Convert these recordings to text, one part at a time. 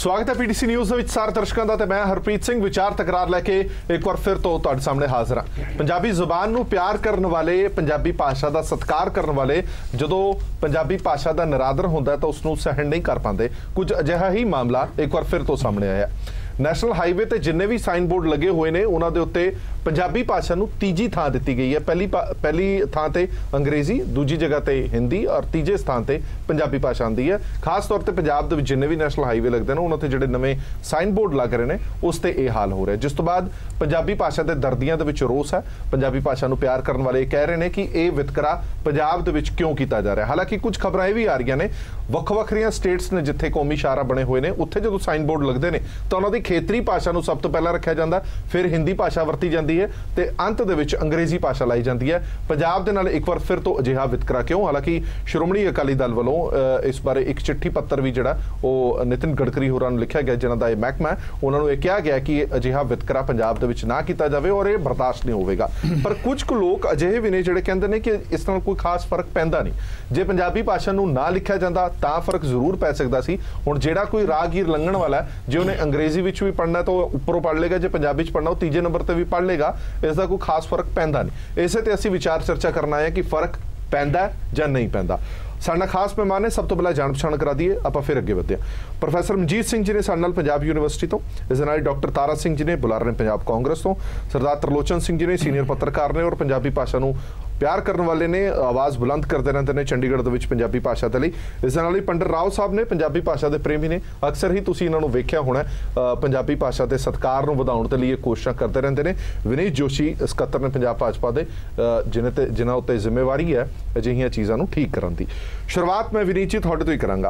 स्वागत है PTC news ਦੇ ਵਿੱਚ ਸਾਰੇ ਦਰਸ਼ਕਾਂ ਦਾ ਤੇ ਮੈਂ ਹਰਪ੍ਰੀਤ ਸਿੰਘ ਵਿਚਾਰ ਤਕਰਾਰ ਲੈ ਕੇ ਇੱਕ ਵਾਰ ਫਿਰ ਤੋਂ ਤੁਹਾਡੇ ਸਾਹਮਣੇ ਹਾਜ਼ਰ ਹਾਂ। ਪੰਜਾਬੀ ਜ਼ੁਬਾਨ ਨੂੰ ਪਿਆਰ ਕਰਨ ਵਾਲੇ, ਪੰਜਾਬੀ ਭਾਸ਼ਾ ਦਾ ਸਤਿਕਾਰ ਕਰਨ ਵਾਲੇ ਜਦੋਂ ਪੰਜਾਬੀ ਭਾਸ਼ਾ ਦਾ ਨਿਰਾਦਰ ਹੁੰਦਾ ਤਾਂ ਉਸ ਨੂੰ ਸਹਿਣ ਨਹੀਂ ਕਰ ਪਾਉਂਦੇ। ਕੁਝ ਅਜਿਹਾ ਹੀ ਮਾਮਲਾ ਇੱਕ ਵਾਰ ਫਿਰ ਤੋਂ ਸਾਹਮਣੇ ਆਇਆ। ਨੈਸ਼ਨਲ ਹਾਈਵੇ ਤੇ ਜਿੰਨੇ ਵੀ ਸਾਈਨ ਬੋਰਡ ਲੱਗੇ ਹੋਏ ਨੇ ਉਹਨਾਂ ਦੇ ਉੱਤੇ ਪੰਜਾਬੀ ਭਾਸ਼ਾ ਨੂੰ ਤੀਜੀ ਥਾਂ ਦਿੱਤੀ ਗਈ ਹੈ। ਪਹਿਲੀ ਥਾਂ ਤੇ ਅੰਗਰੇਜ਼ੀ, ਦੂਜੀ ਜਗ੍ਹਾ ਤੇ ਹਿੰਦੀ ਔਰ ਤੀਜੇ ਸਥਾਨ ਤੇ ਪੰਜਾਬੀ ਭਾਸ਼ਾ ਆਉਂਦੀ ਹੈ। ਖਾਸ ਤੌਰ ਤੇ ਪੰਜਾਬ ਦੇ ਵਿੱਚ ਜਿੰਨੇ ਵੀ ਨੈਸ਼ਨਲ ਹਾਈਵੇ ਲੱਗਦੇ ਨੇ ਉਹਨਾਂ ਤੇ ਜਿਹੜੇ ਨਵੇਂ ਸਾਈਨ ਬੋਰਡ ਲੱਗ ਰਹੇ ਨੇ ਉਸ ਤੇ ਇਹ ਹਾਲ ਹੋ ਰਿਹਾ, ਜਿਸ ਤੋਂ ਬਾਅਦ ਪੰਜਾਬੀ ਭਾਸ਼ਾ ਦੇ ਦਰਦੀਆਂ ਦੇ ਵਿੱਚ ਰੋਸ ਹੈ। ਪੰਜਾਬੀ ਭਾਸ਼ਾ ਨੂੰ ਪਿਆਰ ਕਰਨ ਵਾਲੇ ਕਹਿ ਰਹੇ ਨੇ ਕਿ ਇਹ ਵਿਤਕਰਾ ਪੰਜਾਬ ਦੇ ਵਿੱਚ ਕਿਉਂ ਕੀਤਾ ਜਾ ਰਿਹਾ। ਹਾਲਾਂਕਿ ਕੁਝ ਖਬਰਾਂ ਇਹ ਵੀ ਆ ਰਹੀਆਂ ਨੇ ਵੱਖ-ਵੱਖਰੀਆਂ ਸਟੇਟਸ ਨੇ ਜਿੱਥੇ ਕੌਮੀ ਸ਼ਾਰਾ ਬਣੇ ਹੋਏ ਨੇ ਉੱਥੇ ਜਦੋਂ ਸਾਈਨ ਬੋਰਡ ਲੱਗਦੇ ਨੇ ਤਾਂ ਉਹਨਾਂ ਦੀ ਖੇਤਰੀ ਭਾਸ਼ਾ ਨੂੰ ਸਭ ਤੋਂ ਪਹਿਲਾਂ ਰੱਖਿਆ ਜਾਂਦਾ, ਫਿਰ ਹਿੰਦੀ ਭਾਸ਼ਾ ਵਰਤੀ ਜਾਂਦੀ ਹੈ ਤੇ ਅੰਤ ਦੇ ਵਿੱਚ ਅੰਗਰੇਜ਼ੀ ਭਾਸ਼ਾ ਲਾਈ ਜਾਂਦੀ ਹੈ। ਪੰਜਾਬ ਦੇ ਨਾਲ ਇੱਕ ਵਾਰ ਫਿਰ ਤੋਂ ਅਜਿਹਾ ਵਿਤਕਰਾ ਕਿਉਂ? ਹਾਲਾਂਕਿ ਸ਼੍ਰੋਮਣੀ ਅਕਾਲੀ ਦਲ ਵੱਲੋਂ ਇਸ ਬਾਰੇ ਇੱਕ ਚਿੱਠੀ ਪੱਤਰ ਵੀ ਜਿਹੜਾ ਉਹ ਨਿਤਿਨ ਗਡਕਰੀ ਹੋਰਾਂ ਨੂੰ ਲਿਖਿਆ ਗਿਆ, ਜਿਨ੍ਹਾਂ ਦਾ ਇਹ ਮਹਿਕਮਾ ਹੈ, ਉਹਨਾਂ ਨੂੰ ਇਹ ਕਿਹਾ ਗਿਆ ਕਿ ਅਜਿਹਾ ਵਿਤਕਰਾ ਪੰਜਾਬ ਦੇ ਵਿੱਚ ਨਾ ਕੀਤਾ ਜਾਵੇ ਔਰ ਇਹ ਬਰਦਾਸ਼ਤ ਨਹੀਂ ਹੋਵੇਗਾ। ਪਰ ਕੁਝ ਕੁ ਲੋਕ ਅਜਿਹੇ ਵੀ ਨੇ ਜਿਹੜੇ ਕਹਿੰਦੇ ਨੇ ਕਿ ਇਸ ਨਾਲ ਕੋਈ ਖਾਸ ਫਰਕ ਪੈਂਦਾ ਨਹੀਂ। ਜੇ ਪੰਜਾਬੀ ਭਾਸ਼ਾ ਨੂੰ ਨਾ ਲਿਖਿਆ ਜਾਂਦਾ ਤਾਂ ਫਰਕ ਜ਼ਰੂਰ ਪੈ ਸਕਦਾ ਸੀ। ਹੁਣ ਜਿਹੜਾ ਕੋਈ ਰਾਹਗੀਰ ਲੰਘਣ ਵਾਲਾ ਜੇ ਉਹਨੇ ਅੰਗਰੇਜ਼ੀ ਵਿੱਚ ਵੀ ਪੜ੍ਹਨਾ ਤਾਂ ਉਹ ਉੱਪਰੋਂ ਪੜ੍ਹ ਲੇਗਾ, ਜੇ ਪੰਜਾਬੀ 'ਚ ਪੜ੍ਹਨਾ ਉਹ ਤੀਜੇ ਨੰਬਰ ਤੇ ਵੀ ਪੜ੍ਹ ਲੇਗਾ। ਇਸ ਦਾ ਕੋਈ ਖਾਸ ਫਰਕ ਪੈਂਦਾ ਨਹੀਂ। ਇਸੇ ਤੇ ਅਸੀਂ ਵਿਚਾਰ ਚਰਚਾ ਕਰਨਾ ਹੈ ਕਿ ਫਰਕ ਪੈਂਦਾ ਜਾਂ ਨਹੀਂ ਪੈਂਦਾ। साडा खास मेहमान ने सब तो पहले जान पछाण करा दीए, आप फिर अगे बढ़ते हैं। प्रोफैसर मनजीत सिंह जी ने साडे नाल पंजाब यूनिवर्सिटी तो, इस दे नाल डॉक्टर तारा सिंह जी ने बुलारे ने पंजाब कांग्रेस तो, सरदार तरलोचन सिंह जी ने सीनियर पत्रकार ने और पंजाबी भाषा नूं प्यार करने वाले ने, आवाज़ बुलंद करते रहते हैं चंडीगढ़ दे विच पंजाबी भाषा दे लई। इस दे नाल ही पंडित राव साहब ने पंजाबी भाषा के प्रेमी ने, अक्सर ही तुसीं इन्हां नूं वेख्या होना पंजाबी भाषा के सत्कार नूं वधाउण दे लई कोशिशां करते रहते हैं। विनीत जोशी सकत्तर ने पंजाब भाजपा के, जिन्हां उत्ते जिम्मेवारी है अजिहियां चीज़ां नूं ठीक करन दी। शुरुआत मैं विनीत जी तुहाडे तो ही करांगा।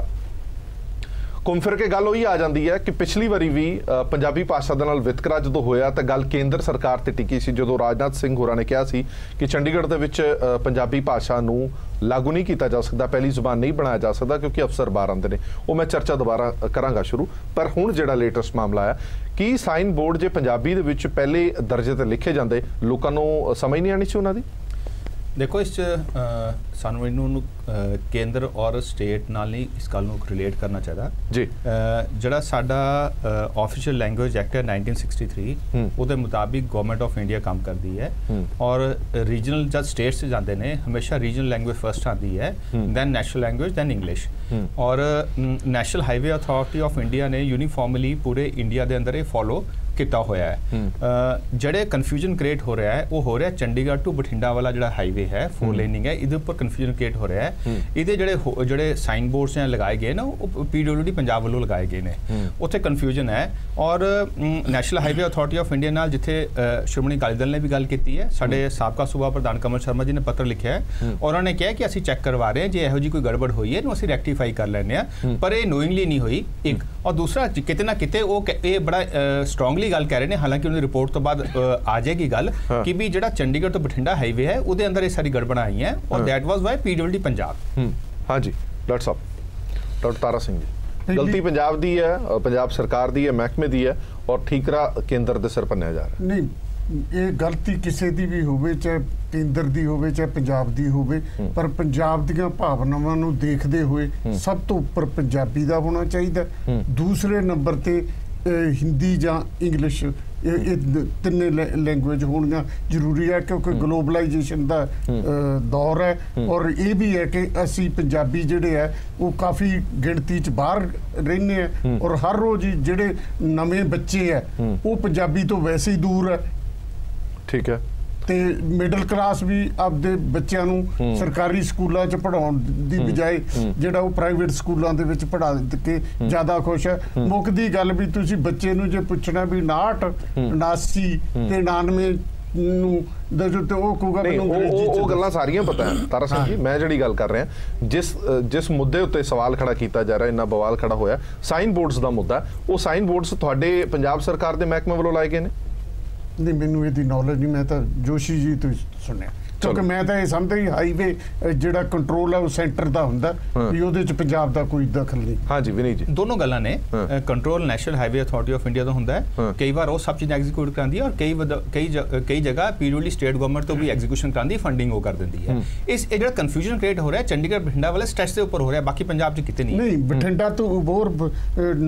घुम फिर के गल आ जाती है कि पिछली वारी भी पंजाबी भाषा दे नाल वितकरा जो होया तो गल केंद्र सरकार ते टिकी सी, जो राजनाथ सिंह होरां ने कहा सी कि चंडीगढ़ दे विच पंजाबी भाषा नूं लागू नहीं किया जा सकता, पहली जुबान नहीं बनाया जा सकता क्योंकि अफसर बाहर आते हैं। वो मैं चर्चा दोबारा करांगा शुरू। पर हुण जिहड़ा लेटेस्ट मामला है कि साइन बोर्ड जे पंजाबी दे विच पहले दर्जे ते लिखे जाते लोकां नूं समझ नहीं आनी सी उन्हां दी। देखो इस सानू इनू केंद्र और स्टेट नाल नहीं इस गल नूं रिलेट करना चाहिए जी। जिहड़ा साडा ऑफिशियल लैंग्वेज एक्ट है 1963 उहदे मुताबिक गवर्नमेंट ऑफ इंडिया काम करती है और रीजनल जब स्टेट्स जाते हैं हमेशा रीजनल लैंग्वेज फर्स्ट आती है, then national language, then English. और national highway authority of India ने यूनीफॉर्मली पूरे इंडिया के अंदर ये फॉलो किया होया है। जड़े कन्फ्यूजन क्रिएट हो रहा है वो हो रहा है चंडीगढ़ टू बठिंडा वाला जो हाईवे है 4 लेनिंग है, इहदे उपर कन्फ्यूजन क्रिएट हो रहा है। इहदे जड़े साइन बोर्ड्स हैं लगाए गए ना वो PWD पंजाब वालों लगाए गए ने, उत्थे कन्फ्यूजन है। और national highway authority of India नाल जिथे श्रोमणी अकाली दल ने भी गल की है, साडे साबका सूबा प्रधान कमल शर्मा जी ने पत्र लिखा है और उन्होंने कहा कि असीं चैक करवा रहे हैं, जे इहो जी कोई गड़बड़ हुई है असीं रैक्टिफाई कर लैंदे आ, पर ये नोइंगली नहीं हुई एक। और दूसरा किते ना किते वो बड़ा स्ट्रोंगली गल कह रहे हैं, हालांकि उन्हें रिपोर्ट तो बाद आ जाएगी गल कि भी जिहड़ा चंडीगढ़ तो बठिंडा हाईवे है उहदे अंदर ये सारी गड़बड़ आई है और that was why PWD Punjab. हाँ जी डॉक्टर साहब, डॉक्टर तारा सिंह जी, गलती पंजाब दी है, पंजाब सरकार दी है, महकमे दी है और ठीकरा केंद्र दे सिर भन्निया जा रहा है। नहीं, ये गलती किसी दी भी होवे, चाहे केंद्र दी होवे चाहे पंजाब दी होवे, पर पंजाब दीयां भावनावां नूं देखदे होए सब तो उपर पंजाबी दा होना चाहिए। दूसरे नंबर ते हिंदी जां इंग्लिश ये तिन्ने लैंग्वेज होनियां जरूरी है क्योंकि ग्लोबलाइजेशन का दौर है। और ये भी है कि असी पंजाबी जिहड़े है वो काफ़ी गिणती च बाहर रहने हैं और हर रोज़ ही जिहड़े नवे बच्चे है वो पंजाबी तो वैसे ही दूर है। ठीक है। ਤੇ ਮਿਡਲ ਕਲਾਸ ਵੀ ਆਪਦੇ ਬੱਚਿਆਂ ਨੂੰ ਸਰਕਾਰੀ ਸਕੂਲਾਂ 'ਚ ਪੜਾਉਣ ਦੀ ਬਜਾਏ ਜਿਹੜਾ ਉਹ ਪ੍ਰਾਈਵੇਟ ਸਕੂਲਾਂ ਦੇ ਵਿੱਚ ਪੜਾ ਕੇ ਜ਼ਿਆਦਾ ਖੁਸ਼ ਹੈ। ਮੁੱਕਦੀ ਗੱਲ ਵੀ ਤੁਸੀਂ ਬੱਚੇ ਨੂੰ ਜੇ ਪੁੱਛਣਾ ਵੀ 59 79 ਤੇ 99 ਨੂੰ ਤੇ ਉਹ ਕਹੂਗਾ ਉਹ ਗੱਲਾਂ ਸਾਰੀਆਂ ਪਤਾ ਹੈ ਤਾਰਾ ਸਿੰਘ ਜੀ। ਮੈਂ ਜਿਹੜੀ ਗੱਲ ਕਰ ਰਿਹਾ ਜਿਸ ਮੁੱਦੇ ਉੱਤੇ ਸਵਾਲ ਖੜਾ ਕੀਤਾ ਜਾ ਰਿਹਾ, ਇੰਨਾ ਬਵਾਲ ਖੜਾ ਹੋਇਆ ਸਾਈਨ ਬੋਰਡਸ ਦਾ ਮੁੱਦਾ, ਉਹ ਸਾਈਨ ਬੋਰਡਸ ਤੁਹਾਡੇ ਪੰਜਾਬ ਸਰਕਾਰ ਦੇ ਮਹਿਕਮੇ ਵੱਲੋਂ ਲਾਏ ਗਏ ਨੇ? नहीं, मैनू इसकी नॉलेज नहीं, मैं तो जोशी जी तो सुनिया। ਕਿਉਂਕਿ ਮੈਂ ਤਾਂ ਇਹ ਸਮਝਦਾ ਹੀ ਹਾਈਵੇ ਜਿਹੜਾ ਕੰਟਰੋਲ ਹੈ ਉਹ ਸੈਂਟਰ ਦਾ ਹੁੰਦਾ ਵੀ ਉਹਦੇ ਚ ਪੰਜਾਬ ਦਾ ਕੋਈ ਦਖਲ ਨਹੀਂ। ਹਾਂਜੀ ਵਿਨੀਤ ਜੀ, ਦੋਨੋਂ ਗੱਲਾਂ ਨੇ। Control national highway authority of India ਦਾ ਹੁੰਦਾ ਹੈ, ਕਈ ਵਾਰ ਉਹ ਸਭ ਚੀਜ਼ਾਂ ਐਗਜ਼ੀਕਿਊਟ ਕਰਾਂਦੀ ਹੈ, ਔਰ ਕਈ ਜਗ੍ਹਾ ਪੀਡਬਲਿਊਡੀ ਸਟੇਟ ਗਵਰਨਮੈਂਟ ਤੋਂ ਵੀ ਐਗਜ਼ੀਕਿਊਸ਼ਨ ਕਰਾਂਦੀ, ਫੰਡਿੰਗ ਉਹ ਕਰ ਦਿੰਦੀ ਹੈ। ਇਹ ਜਿਹੜਾ ਕਨਫਿਊਜ਼ਨ ਕ੍ਰੀਏਟ ਹੋ ਰਿਹਾ ਚੰਡੀਗੜ੍ਹ ਬਠਿੰਡਾ ਵਾਲੇ ਸਟ੍ਰੈਚ ਦੇ ਉੱਪਰ ਹੋ ਰਿਹਾ, ਬਾਕੀ ਪੰਜਾਬ 'ਚ ਕਿਤੇ ਨਹੀਂ। ਨਹੀਂ, ਬਠਿੰਡਾ ਤੋਂ ਹੋਰ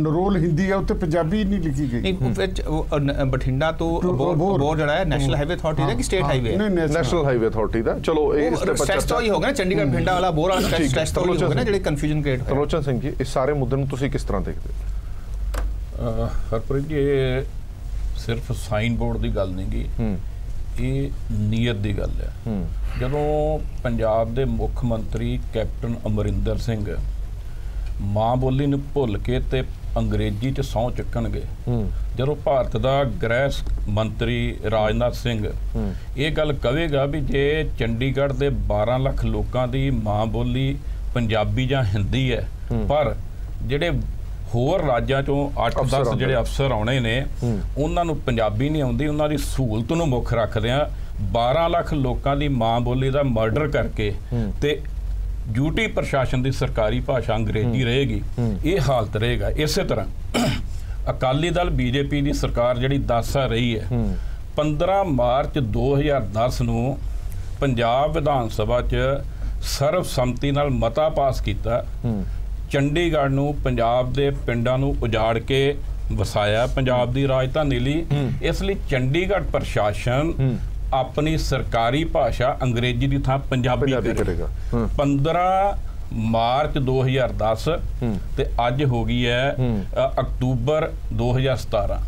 ਰੋਲ ਹਿੰਦੀ ਹੈ, ਉੱਤੇ ਪੰਜਾਬੀ ਨਹੀਂ ਲਿਖੀ ਗਈ। ਬਠਿੰਡਾ ਤੋਂ ਅਬੋਰ ਜਿਹੜਾ ਹੈ ਨੈਸ਼ਨਲ ਹਾਈਵੇ ਅਥਾਰਟੀ ਦਾ ਕਿ ਸਟੇਟ ਹਾਈਵੇ ਹੈ? ਨੈਸ਼ਨਲ ਹਾਈਵੇ ਅਥਾਰਟੀ ਦਾ। ਚਲੋ ਇਸ ਤੇ ਸਟ੍ਰੈਚ ਤੋਂ ਹੀ ਹੋਗਾ ਨਾ, ਚੰਡੀਗੜ੍ਹ ਬਠਿੰਡਾ ਵਾਲਾ ਬੋਰ ਵਾਲਾ ਸਟ੍ਰੈਚ ਤੋਂ ਹੀ ਹੋਗਾ ਨਾ, ਜਿਹੜੇ ਕਨਫਿਊਜ਼ਨ ਕ੍ਰੀਏਟ ਹੋਇਆ। ਤਰਲੋਚਨ ਸਿੰਘ ਜੀ, ਇਸ ਸਾਰੇ ਮੁੱਦੇ ਨੂੰ ਤੁਸੀਂ ਕਿਸ ਤਰ੍ਹਾਂ ਦੇਖਦੇ ਹੋ? ਹਰਪ੍ਰੀਤ ਜੀ, ਇਹ ਸਿਰਫ ਸਾਈਨ ਬੋਰਡ ਦੀ ਗੱਲ ਨਹੀਂ ਗੀ, ਇਹ ਨੀਅਤ ਦੀ ਗੱਲ ਹੈ। ਜਦੋਂ ਪੰਜਾਬ ਦੇ ਮੁੱਖ ਮੰਤਰੀ ਕੈਪਟਨ ਅਮਰਿੰਦਰ ਸਿੰਘ ਮਾਂ ਬੋਲੀ ਨੂੰ ਭੁੱਲ ਕੇ ਤੇ ਅੰਗਰੇਜ਼ੀ 'ਚ ਸਹੁੰ ਚੁੱਕਣਗੇ, ਜਦੋਂ ਭਾਰਤ ਦਾ ਗ੍ਰਹਿ ਮੰਤਰੀ ਰਾਜਨਾਥ ਸਿੰਘ ਇਹ ਗੱਲ ਕਹੇਗਾ ਵੀ ਜੇ ਚੰਡੀਗੜ੍ਹ ਦੇ 12 ਲੱਖ ਲੋਕਾਂ ਦੀ ਮਾਂ ਬੋਲੀ ਪੰਜਾਬੀ ਜਾਂ ਹਿੰਦੀ ਹੈ, ਪਰ ਜਿਹੜੇ ਹੋਰ ਰਾਜਾਂ ਚੋਂ 8-10 ਜਿਹੜੇ ਅਫਸਰ ਆਉਣੇ ਨੇ ਉਹਨਾਂ ਨੂੰ ਪੰਜਾਬੀ ਨਹੀਂ ਆਉਂਦੀ, ਉਹਨਾਂ ਦੀ ਸਹੂਲਤ ਨੂੰ ਮੁੱਖ ਰੱਖਦਿਆਂ 12 ਲੱਖ ਲੋਕਾਂ ਦੀ ਮਾਂ ਬੋਲੀ ਦਾ ਮਰਡਰ ਕਰਕੇ ਤੇ ਡਿਊਟੀ ਪ੍ਰਸ਼ਾਸਨ ਦੀ ਸਰਕਾਰੀ ਭਾਸ਼ਾ ਅੰਗਰੇਜ਼ੀ ਰਹੇਗੀ, ਇਹ ਹਾਲਤ ਰਹੇਗਾ। ਇਸੇ ਤਰ੍ਹਾਂ ਅਕਾਲੀ ਦਲ ਬੀਜੇਪੀ ਦੀ ਸਰਕਾਰ ਜਿਹੜੀ 10 ਸਾਲ ਰਹੀ ਹੈ, 15 ਮਾਰਚ 2010 ਨੂੰ ਪੰਜਾਬ ਵਿਧਾਨ ਸਭਾ 'ਚ ਸਰਬਸੰਮਤੀ ਨਾਲ ਮਤਾ ਪਾਸ ਕੀਤਾ, ਚੰਡੀਗੜ੍ਹ ਨੂੰ ਪੰਜਾਬ ਦੇ ਪਿੰਡਾਂ ਨੂੰ ਉਜਾੜ ਕੇ ਵਸਾਇਆ ਪੰਜਾਬ ਦੀ ਰਾਜਧਾਨੀ ਲਈ। ਇਸ ਲਈ ਚੰਡੀਗੜ੍ਹ ਪ੍ਰਸ਼ਾਸਨ ਆਪਣੀ ਸਰਕਾਰੀ ਭਾਸ਼ਾ ਅੰਗਰੇਜ਼ੀ ਦੀ ਥਾਂ ਪੰਜਾਬੀ ਕਰੇਗਾ। 15 ਮਾਰਚ 2010 ਤੇ ਅੱਜ ਹੋ ਗਈ ਹੈ ਅਕਤੂਬਰ 2017।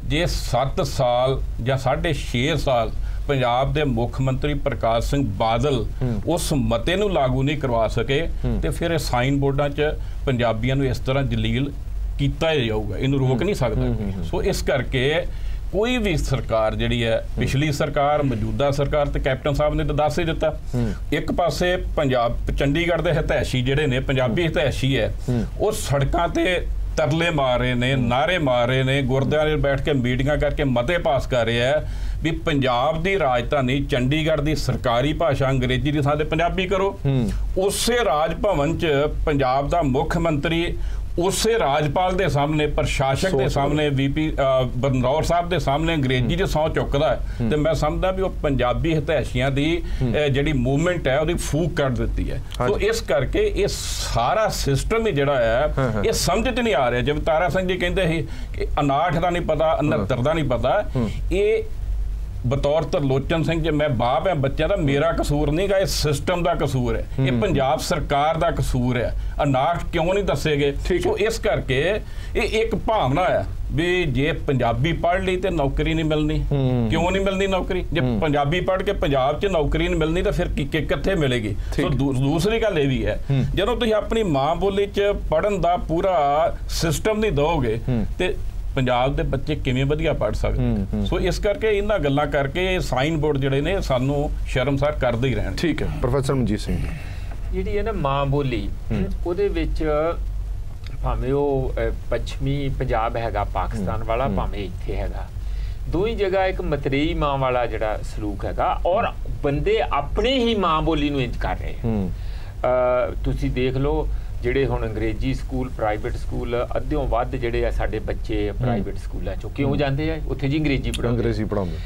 ਜੇ 7 ਸਾਲ ਜਾਂ 6.5 ਸਾਲ ਪੰਜਾਬ ਦੇ ਮੁੱਖ ਮੰਤਰੀ ਪ੍ਰਕਾਸ਼ ਸਿੰਘ ਬਾਦਲ ਉਸ ਮਤੇ ਨੂੰ ਲਾਗੂ ਨਹੀਂ ਕਰਵਾ ਸਕੇ ਤੇ ਫਿਰ ਇਹ ਸਾਈਨ ਬੋਰਡਾਂ 'ਚ ਪੰਜਾਬੀਆਂ ਨੂੰ ਇਸ ਤਰ੍ਹਾਂ ਜਲੀਲ ਕੀਤਾ ਜਾਊਗਾ, ਇਹਨੂੰ ਰੋਕ ਨਹੀਂ ਸਕਦਾ। ਸੋ ਇਸ ਕਰਕੇ ਕੋਈ ਵੀ ਸਰਕਾਰ ਜਿਹੜੀ ਹੈ, ਪਿਛਲੀ ਸਰਕਾਰ, ਮੌਜੂਦਾ ਸਰਕਾਰ ਤੇ ਕੈਪਟਨ ਸਾਹਿਬ ਨੇ ਤਾਂ ਦੱਸ ਹੀ ਦਿੱਤਾ। ਇੱਕ ਪਾਸੇ ਪੰਜਾਬ ਚੰਡੀਗੜ੍ਹ ਦੇ ਹਿਤੈਸ਼ੀ ਜਿਹੜੇ ਨੇ, ਪੰਜਾਬੀ ਹਿਤੈਸ਼ੀ ਹੈ, ਉਹ ਸੜਕਾਂ ਤੇ ਤਰਲੇ ਮਾਰ ਰਹੇ ਨੇ, ਨਾਅਰੇ ਮਾਰ ਰਹੇ ਨੇ, ਗੁਰਦੁਆਰੇ ਬੈਠ ਕੇ ਮੀਟਿੰਗਾਂ ਕਰਕੇ ਮਤੇ ਪਾਸ ਕਰ ਰਹੇ ਆ ਵੀ ਪੰਜਾਬ ਦੀ ਰਾਜਧਾਨੀ ਚੰਡੀਗੜ੍ਹ ਦੀ ਸਰਕਾਰੀ ਭਾਸ਼ਾ ਅੰਗਰੇਜ਼ੀ ਦੀ ਥਾਂ ਤੇ ਪੰਜਾਬੀ ਕਰੋ। ਉਸੇ ਰਾਜ ਭਵਨ 'ਚ ਪੰਜਾਬ ਦਾ ਮੁੱਖ ਮੰਤਰੀ ਉਸੇ ਰਾਜਪਾਲ ਦੇ ਸਾਹਮਣੇ, ਪ੍ਰਸ਼ਾਸਕ ਦੇ ਸਾਹਮਣੇ, ਵੀਪੀ ਬਦਨੌਰ ਸਾਹਿਬ ਦੇ ਸਾਹਮਣੇ ਅੰਗਰੇਜ਼ੀ 'ਚ ਸਹੁੰ ਚੁੱਕਦਾ ਹੈ। ਤੇ ਮੈਂ ਸਮਝਦਾ ਵੀ ਉਹ ਪੰਜਾਬੀ ਹਿਤੈਸ਼ੀਆਂ ਦੀ ਜਿਹੜੀ ਮੂਵਮੈਂਟ ਹੈ ਉਹਦੀ ਫੂਕ ਕੱਢ ਦਿੱਤੀ ਹੈ। ਸੋ ਇਸ ਕਰਕੇ ਇਹ ਸਾਰਾ ਸਿਸਟਮ ਹੀ ਜਿਹੜਾ ਹੈ ਇਹ ਸਮਝ 'ਚ ਨਹੀਂ ਆ ਰਿਹਾ। ਜਿਵੇਂ ਤਾਰਾ ਸਿੰਘ ਜੀ ਕਹਿੰਦੇ ਸੀ ਕਿ 59 ਦਾ ਨਹੀਂ ਪਤਾ, 69 ਦਾ ਨਹੀਂ ਪਤਾ, ਇਹ ਬਤੌਰ ਤਰਲੋਚਨ ਸਿੰਘ ਜੇ ਮੈਂ ਬਾਪ ਹੈ ਬੱਚਿਆਂ ਦਾ, ਮੇਰਾ ਕਸੂਰ ਨਹੀਂ ਗਾ, ਇਹ ਸਿਸਟਮ ਦਾ ਕਸੂਰ ਹੈ, ਇਹ ਪੰਜਾਬ ਸਰਕਾਰ ਦਾ ਕਸੂਰ ਹੈ। 59 ਕਿਉਂ ਨਹੀਂ ਦੱਸੇਗੇ? ਸੋ ਇਸ ਕਰਕੇ ਇਹ ਇੱਕ ਭਾਵਨਾ ਹੈ ਵੀ ਜੇ ਪੰਜਾਬੀ ਪੜ੍ਹ ਲਈ ਤੇ ਨੌਕਰੀ ਨਹੀਂ ਮਿਲਣੀ। ਕਿਉਂ ਨਹੀਂ ਮਿਲਣੀ ਨੌਕਰੀ? ਜੇ ਪੰਜਾਬੀ ਪੜ੍ਹ ਕੇ ਪੰਜਾਬ 'ਚ ਨੌਕਰੀ ਨਹੀਂ ਮਿਲਣੀ ਤਾਂ ਫਿਰ ਕਿੱਥੇ ਮਿਲੇਗੀ? ਸੋ ਦੂਸਰੀ ਗੱਲ ਇਹ ਵੀ ਹੈ, ਜਦੋਂ ਤੁਸੀਂ ਆਪਣੀ ਮਾਂ ਬੋਲੀ 'ਚ ਪੜ੍ਹਨ ਦਾ ਪੂਰਾ ਸਿਸਟਮ ਨਹੀਂ ਦਿਓਗੇ ਤੇ ਪੰਜਾਬ ਦੇ ਬੱਚੇ ਕਿਵੇਂ ਵਧੀਆ ਪੜ੍ਹ ਸਕਦੇ? ਸੋ ਇਸ ਕਰਕੇ ਇਹਨਾਂ ਗੱਲਾਂ ਕਰਕੇ ਸਾਈਨ ਬੋਰਡ ਜਿਹੜੇ ਨੇ ਸਾਨੂੰ ਸ਼ਰਮਸਾਰ ਕਰਦੇ ਹੀ ਰਹਿਣ। ਠੀਕ ਹੈ, ਪ੍ਰੋਫੈਸਰ ਮਨਜੀਤ ਸਿੰਘ ਜੀ, ਜਿਹੜੀ ਹੈ ਨਾ ਮਾਂ ਬੋਲੀ, ਉਹਦੇ ਵਿੱਚ ਭਾਵੇਂ ਉਹ ਪੱਛਮੀ ਪੰਜਾਬ ਹੈਗਾ ਪਾਕਿਸਤਾਨ ਵਾਲਾ, ਭਾਵੇਂ ਇੱਥੇ ਹੈਗਾ, ਦੋਈ ਜਗ੍ਹਾ ਇੱਕ ਮਤਰੇਈ ਮਾਂ ਵਾਲਾ ਜਿਹੜਾ ਸਲੂਕ ਹੈਗਾ, ਔਰ ਬੰਦੇ ਆਪਣੇ ਹੀ ਮਾਂ ਬੋਲੀ ਨੂੰ ਇੰਜ ਕਰ ਰਹੇ। ਤੁਸੀਂ ਦੇਖ ਲਓ ਜਿਹੜੇ ਹੁਣ ਅੰਗਰੇਜ਼ੀ ਸਕੂਲ, ਪ੍ਰਾਈਵੇਟ ਸਕੂਲ, ਅੱਧਿਓਂ ਵੱਧ ਜਿਹੜੇ ਆ ਸਾਡੇ ਬੱਚੇ ਪ੍ਰਾਈਵੇਟ ਸਕੂਲਾਂ ਚੋਂ ਕਿਉਂ ਜਾਂਦੇ ਆ? ਉੱਥੇ ਜੀ ਅੰਗਰੇਜ਼ੀ ਪੜ੍ਹਾਉਂਦੇ।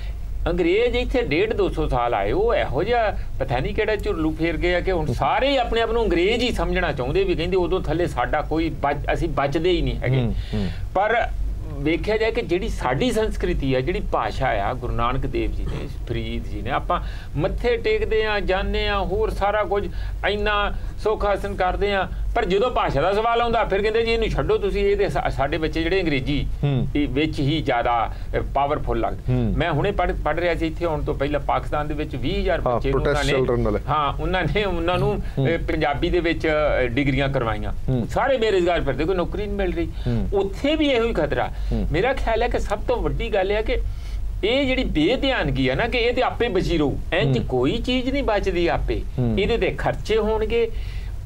ਅੰਗਰੇਜ਼ ਇੱਥੇ 150-200 ਸਾਲ ਆਏ, ਉਹ ਇਹੋ ਜਿਹਾ ਪਤਾ ਨਹੀਂ ਕਿਹੜਾ ਝੁਰਲੂ ਫੇਰ ਗਏ ਆ ਕਿ ਹੁਣ ਸਾਰੇ ਹੀ ਆਪਣੇ ਆਪ ਨੂੰ ਅੰਗਰੇਜ਼ ਹੀ ਸਮਝਣਾ ਚਾਹੁੰਦੇ, ਵੀ ਕਹਿੰਦੇ ਉਦੋਂ ਥੱਲੇ ਸਾਡਾ ਕੋਈ ਅਸੀਂ ਬਚਦੇ ਹੀ ਨਹੀਂ ਹੈਗੇ। ਪਰ ਵੇਖਿਆ ਜਾਏ ਕਿ ਜਿਹੜੀ ਸਾਡੀ ਸੰਸਕ੍ਰਿਤੀ ਆ, ਜਿਹੜੀ ਭਾਸ਼ਾ ਆ, ਗੁਰੂ ਨਾਨਕ ਦੇਵ ਜੀ ਨੇ, ਫਰੀਦ ਜੀ ਨੇ, ਆਪਾਂ ਮੱਥੇ ਟੇਕਦੇ ਆ, ਜਾਂਦੇ ਆ, ਹੋਰ ਸਾਰਾ ਕੁਝ ਇੰਨਾ ਸੁੱਖ ਹਾਸਨ ਕਰਦੇ ਆ, ਪਰ ਜਦੋਂ ਭਾਸ਼ਾ ਦਾ ਸਵਾਲ ਆਉਂਦਾ ਫਿਰ ਕਹਿੰਦੇ ਜੀ ਇਹਨੂੰ ਛੱਡੋ, ਤੁਸੀਂ ਇਹਦੇ ਸਾਡੇ ਬੱਚੇ ਜਿਹੜੇ ਅੰਗਰੇਜ਼ੀ ਵਿੱਚ ਹੀ ਜ਼ਿਆਦਾ ਪਾਵਰਫੁਲ ਲੱਗਦੇ। ਮੈਂ ਹੁਣੇ ਪੜ੍ਹ ਰਿਹਾ ਸੀ, ਇੱਥੇ ਆਉਣ ਤੋਂ ਪਹਿਲਾਂ ਪਾਕਿਸਤਾਨ ਦੇ ਵਿੱਚ 20,000 ਬੱਚੇ ਉਹਨਾਂ ਨੂੰ ਪੰਜਾਬੀ ਦੇ ਵਿੱਚ ਡਿਗਰੀਆਂ ਕਰਵਾਈਆਂ, ਸਾਰੇ ਬੇਰੁਜ਼ਗਾਰ ਫਿਰਦੇ, ਕੋਈ ਨੌਕਰੀ ਨਹੀਂ ਮਿਲ ਰਹੀ। ਉੱਥੇ ਵੀ ਇਹੋ ਹੀ ਖਤਰਾ। ਮੇਰਾ ਖਿਆਲ ਹੈ ਕਿ ਸਭ ਤੋਂ ਵੱਡੀ ਗੱਲ ਹੈ ਕਿ ਇਹ ਜਿਹੜੀ ਬੇਧਿਆਨਗੀ ਹੈ ਨਾ, ਕਿ ਇਹ ਤੇ ਆਪੇ ਬਚੀ ਰਹੂ, ਇੰਜ ਕੋਈ ਚੀਜ਼ ਨਹੀਂ ਬਚਦੀ ਆਪੇ, ਇਹਦੇ ਤੇ ਖਰਚੇ ਹੋਣਗੇ,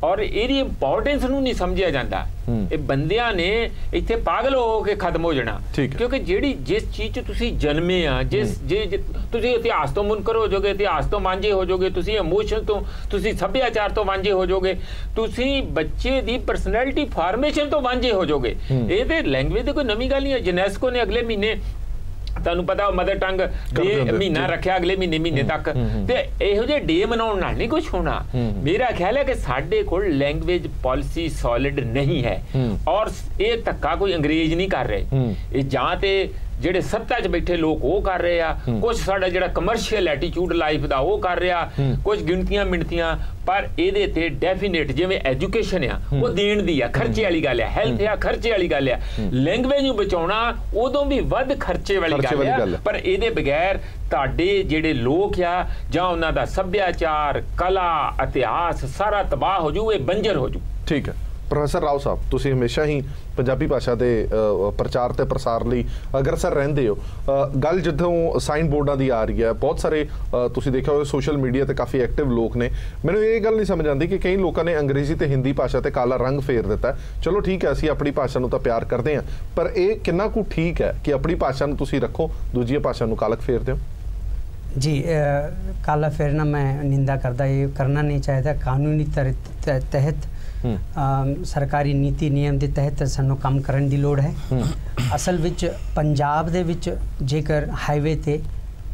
ਔਰ ਇਹਦੀ ਇੰਪੋਰਟੈਂਸ ਨੂੰ ਨਹੀਂ ਸਮਝਿਆ ਜਾਂਦਾ। ਇਹ ਬੰਦਿਆਂ ਨੇ ਇੱਥੇ ਪਾਗਲ ਹੋ ਕੇ ਖਤਮ ਹੋ ਜਾਣਾ, ਕਿਉਂਕਿ ਜਿਹੜੀ ਜਿਸ ਚੀਜ਼ 'ਚ ਤੁਸੀਂ ਜਨਮੇ ਆ, ਜੇ ਤੁਸੀਂ ਇਤਿਹਾਸ ਤੋਂ ਮੁਨਕਰ ਹੋ ਜਾਓਗੇ, ਇਤਿਹਾਸ ਤੋਂ ਵਾਂਝੇ ਹੋ ਜਾਓਗੇ, ਤੁਸੀਂ ਇਮੋਸ਼ਨ ਤੋਂ, ਤੁਸੀਂ ਸੱਭਿਆਚਾਰ ਤੋਂ ਵਾਂਝੇ ਹੋ ਜਾਓਗੇ, ਤੁਸੀਂ ਬੱਚੇ ਦੀ ਪਰਸਨੈਲਿਟੀ ਫਾਰਮੇਸ਼ਨ ਤੋਂ ਵਾਂਝੇ ਹੋ ਜਾਓਗੇ। ਇਹ ਤੇ ਲੈਂਗੁਏਜ ਦੀ ਕੋਈ ਨਵੀਂ ਗੱਲ ਨਹੀਂ ਹੈ। ਯੂਨੈਸਕੋ ਨੇ ਅਗਲੇ ਮਹੀਨੇ ਤੁਹਾਨੂੰ ਪਤਾ ਮਦਰ ਟੰਗ ਡੇ ਮਹੀਨਾ ਰੱਖਿਆ, ਅਗਲੇ ਮਹੀਨੇ ਤੱਕ, ਤੇ ਇਹੋ ਜਿਹੇ ਡੇ ਮਨਾਉਣ ਨਾਲ ਨਹੀਂ ਕੁਝ ਹੋਣਾ। ਮੇਰਾ ਖਿਆਲ ਹੈ ਕਿ ਸਾਡੇ ਕੋਲ ਲੈਂਗੁਏਜ ਪਾਲਿਸੀ ਸੋਲਿਡ ਨਹੀਂ ਹੈ, ਔਰ ਇਹ ਧੱਕਾ ਕੋਈ ਅੰਗਰੇਜ਼ ਨਹੀਂ ਕਰ ਰਹੇ, ਇਹ ਜਾਂ ਤੇ ਜਿਹੜੇ ਸੱਤਾ 'ਚ ਬੈਠੇ ਲੋਕ ਉਹ ਕਰ ਰਹੇ ਆ, ਕੁਝ ਸਾਡਾ ਜਿਹੜਾ ਕਮਰਸ਼ੀਅਲ ਐਟੀਟਿਊਡ ਲਾਈਫ ਦਾ ਉਹ ਕਰ ਰਿਹਾ, ਕੁਝ ਗਿਣਤੀਆਂ ਮਿਣਤੀਆਂ, ਪਰ ਇਹਦੇ ਤੇ ਡੈਫੀਨੇਟ ਜਿਵੇਂ ਐਜੂਕੇਸ਼ਨ ਆ ਉਹ ਦੇਣ ਦੀ ਆ, ਖਰਚੇ ਵਾਲੀ ਗੱਲ ਆ, ਹੈਲਥ ਆ ਖਰਚੇ ਵਾਲੀ ਗੱਲ ਆ, ਲੈਂਗੁਏਜ ਨੂੰ ਬਚਾਉਣਾ ਉਦੋਂ ਵੀ ਵੱਧ ਖਰਚੇ ਵਾਲੀ ਗੱਲ ਆ, ਪਰ ਇਹਦੇ ਬਗੈਰ ਤੁਹਾਡੇ ਜਿਹੜੇ ਲੋਕ ਆ ਜਾਂ ਉਹਨਾਂ ਦਾ ਸੱਭਿਆਚਾਰ, ਕਲਾ, ਇਤਿਹਾਸ ਸਾਰਾ ਤਬਾਹ ਹੋ ਜੂ, ਇਹ ਬੰਜਰ ਹੋ ਜੂ। ਠੀਕ ਹੈ ਪ੍ਰੋਫੈਸਰ ਰਾਓ ਸਾਹਿਬ, ਤੁਸੀਂ ਹਮੇਸ਼ਾ ਹੀ ਪੰਜਾਬੀ ਭਾਸ਼ਾ ਦੇ ਪ੍ਰਚਾਰ ਤੇ ਪ੍ਰਸਾਰ ਲਈ ਅਗਰਸਰ ਰਹਿੰਦੇ ਹੋ। ਗੱਲ ਜਦੋਂ ਸਾਈਨ ਬੋਰਡਾਂ ਦੀ ਆ ਰਹੀ ਹੈ, ਬਹੁਤ ਸਾਰੇ ਤੁਸੀਂ ਦੇਖਿਆ ਹੋਵੇ ਸੋਸ਼ਲ ਮੀਡੀਆ ਤੇ ਕਾਫੀ ਐਕਟਿਵ ਲੋਕ ਨੇ। ਮੈਨੂੰ ਇਹ ਗੱਲ ਨਹੀਂ ਸਮਝ ਆਉਂਦੀ ਕਿ ਕਈ ਲੋਕਾਂ ਨੇ ਅੰਗਰੇਜ਼ੀ ਤੇ ਹਿੰਦੀ ਭਾਸ਼ਾ ਤੇ ਕਾਲਾ ਰੰਗ ਫੇਰ ਦਿੱਤਾ। ਚਲੋ ਠੀਕ ਹੈ, ਅਸੀਂ ਆਪਣੀ ਭਾਸ਼ਾ ਨੂੰ ਤਾਂ ਪਿਆਰ ਕਰਦੇ ਹਾਂ, ਪਰ ਇਹ ਕਿੰਨਾ ਕੁ ਠੀਕ ਹੈ ਕਿ ਆਪਣੀ ਭਾਸ਼ਾ ਨੂੰ ਤੁਸੀਂ ਰੱਖੋ, ਦੂਜੀ ਭਾਸ਼ਾ ਨੂੰ ਕਾਲਕ ਫੇਰਦੇ ਹੋ? जी, काला फेरना मैं निंदा करता, ये करना नहीं चाहता। कानूनी तहत ਸਰਕਾਰੀ ਨੀਤੀ ਨਿਯਮ ਦੇ ਤਹਿਤ ਸਾਨੂੰ ਕੰਮ ਕਰਨ ਦੀ ਲੋੜ ਹੈ। ਅਸਲ ਵਿੱਚ ਪੰਜਾਬ ਦੇ ਵਿੱਚ ਜੇਕਰ ਹਾਈਵੇ ਤੇ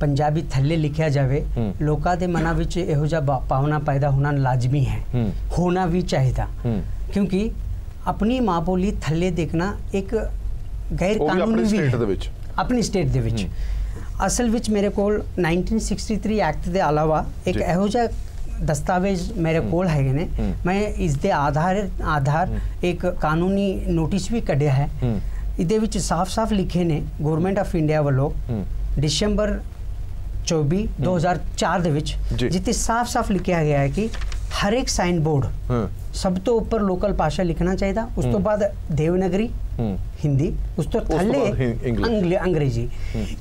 ਪੰਜਾਬੀ ਥੱਲੇ ਲਿਖਿਆ ਜਾਵੇ, ਲੋਕਾਂ ਦੇ ਮਨਾਂ ਵਿੱਚ ਇਹੋ ਜਿਹਾ ਭਾਵਨਾ ਪੈਦਾ ਹੋਣਾ ਲਾਜ਼ਮੀ ਹੈ, ਹੋਣਾ ਵੀ ਚਾਹੀਦਾ, ਕਿਉਂਕਿ ਆਪਣੀ ਮਾਂ ਬੋਲੀ ਥੱਲੇ ਦੇਖਣਾ ਇੱਕ ਗੈਰ ਕਾਨੂੰਨੀ ਵੀ ਹੈ ਆਪਣੀ ਸਟੇਟ ਦੇ ਵਿੱਚ। ਅਸਲ ਵਿੱਚ ਮੇਰੇ ਕੋਲ 1963 ਐਕਟ ਦੇ ਇਲਾਵਾ ਇੱਕ ਇਹੋ ਜਿਹਾ दस्तावेज मेरे कोल है ने, मैं इसके आधार एक कानूनी नोटिस भी कढ़िया है। इहदे विच साफ साफ लिखे ने गवर्नमेंट ऑफ इंडिया वालों दिसंबर 24 2004 दे विच, जिथे साफ साफ लिखा गया है कि हर एक साइन बोर्ड सब तो ऊपर लोकल भाषा लिखना चाहिए, उस तो बाद देवनागरी हिंदी, उस तो थल्ले अंग्रेजी।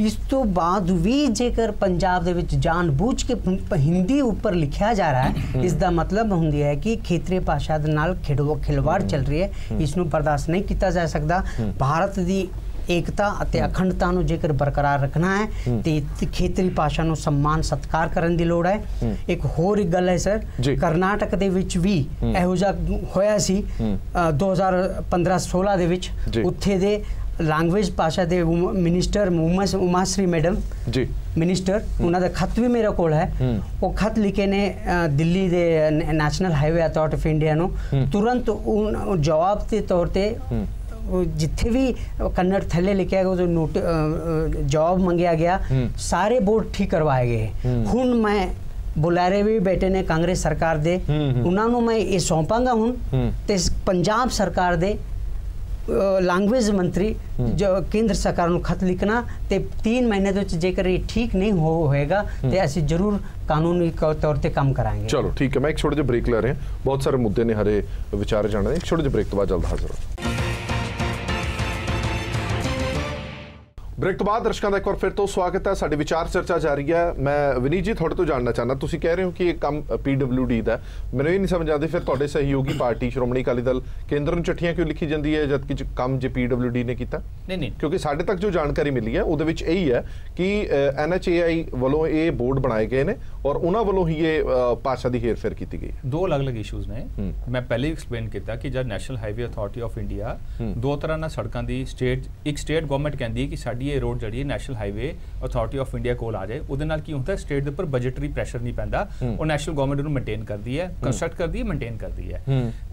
इस तो बाद भी जेकर पंजाब दे विच जानबूझ के हिंदी ऊपर लिखा जा रहा है, इसका मतलब हुंदी है कि खेतरी भाषा दे नाल खिलवाड़ चल रही है। इसनूं बर्दाश्त नहीं किया जा सकता। भारत दी एकता ਅਤੇ ਅਖੰਡਤਾ ਨੂੰ ਜੇਕਰ ਬਰਕਰਾਰ ਰੱਖਣਾ ਹੈ ਤੇ ਖੇਤਰੀ ਭਾਸ਼ਾ ਨੂੰ ਸਨਮਾਨ ਸਤਿਕਾਰ ਕਰਨ ਦੀ ਲੋੜ ਹੈ। ਇੱਕ ਹੋਰ ਇੱਕ ਗੱਲ ਹੈ ਸਰ, ਕਰਨਾਟਕ ਦੇ ਵਿੱਚ ਵੀ ਇਹੋ ਜਿਹਾ ਹੋਇਆ ਸੀ 2015-16 ਦੇ ਵਿੱਚ। ਉੱਥੇ ਦੇ ਲੈਂਗੁਏਜ ਭਾਸ਼ਾ ਦੇ ਮਿਨਿਸਟਰ ਉਮਾਸ਼੍ਰੀ ਮੈਡਮ ਜੀ ਮਿਨਿਸਟਰ, ਉਹਨਾਂ ਦਾ ਖਤ ਵੀ ਮੇਰੇ ਕੋਲ ਹੈ। ਉਹ ਖਤ ਲਿਖੇ ਨੇ ਦਿੱਲੀ ਦੇ national highway authority of India ਨੂੰ, ਤੁਰੰਤ ਜਵਾਬ ਦੇ ਤੌਰ ਤੇ जिथे भी कन्नड़ थले लिखा गया जो नोट जवाब मंगया गया, सारे बोर्ड ठीक करवाए गए। हुण मैं बुलारे भी बैठे ने कांग्रेस सरकार दे, उन्होंने मैं ये सौंपांगा हूँ ते पंजाब सरकार दे लैंग्वेज मंत्री जो केंद्र सरकार ਨੂੰ खत लिखना ते 3 महीने ਦੇ ਵਿੱਚ ਜੇਕਰ ਇਹ ਠੀਕ नहीं होएगा ਤੇ ਅਸੀਂ ਜ਼ਰੂਰ ਕਾਨੂੰਨੀ ਤੌਰ ਤੇ ਕੰਮ ਕਰਾਂਗੇ। ਚਲੋ ਠੀਕ ਹੈ, ਮੈਂ ਇੱਕ ਛੋਟੇ ਜਿਹੇ ਬ੍ਰੇਕ ਲੈ ਰਹੇ ਹਾਂ, ਬਹੁਤ ਸਾਰੇ ਮੁੱਦੇ ਨੇ ਹਰੇ ਵਿਚਾਰੇ ਜਾਣਦੇ, ਇੱਕ ਛੋਟੇ ਜਿਹੇ ਬ੍ਰੇਕ ਤੋਂ ਬਾਅਦ ਜਲਦ ਹਾਜ਼ਰ ਹਾਂ। ब्रेक तो बाद दर्शकों का एक बार फिर तो स्वागत है। साडी विचार चर्चा जारी है। मैं विनीत जी थोड़े तो जानना चाहना, तुसी कह रहे हो कि ये काम PWD दा, मैंने ये नहीं समझ आती फिर तुहाडे सहयोगी पार्टी श्रोमणी अकाली दल केंद्र में चिट्ठियां क्यों लिखी जाती है जबकि काम जे PWD ने किया? नहीं, क्योंकि साढ़े तक जो जानकारी मिली है उहदे विच यही है कि NHAI वालों ये बोर्ड बनाए गए ने और उन्हां वालों ही ये भाषा की हेर फेर की गई है। दो अलग अलग इशूज़ ने, मैं पहले ही एक्सप्लेन किया कि जब national highway authority of India दो तरह ना सड़कों की एक स्टेट गवर्नमेंट कहती है कि साडी ये रोड जी national highway authority of India कोल आ जाए, उहदे नाल की होंदा है स्टेट दे उपर बजटरी प्रैशर नहीं पैंदा, और नैशनल गवर्नमेंट उहनूं मेनटेन करदी है, कंस्ट्रक्ट करदी है, मेनटेन करदी है।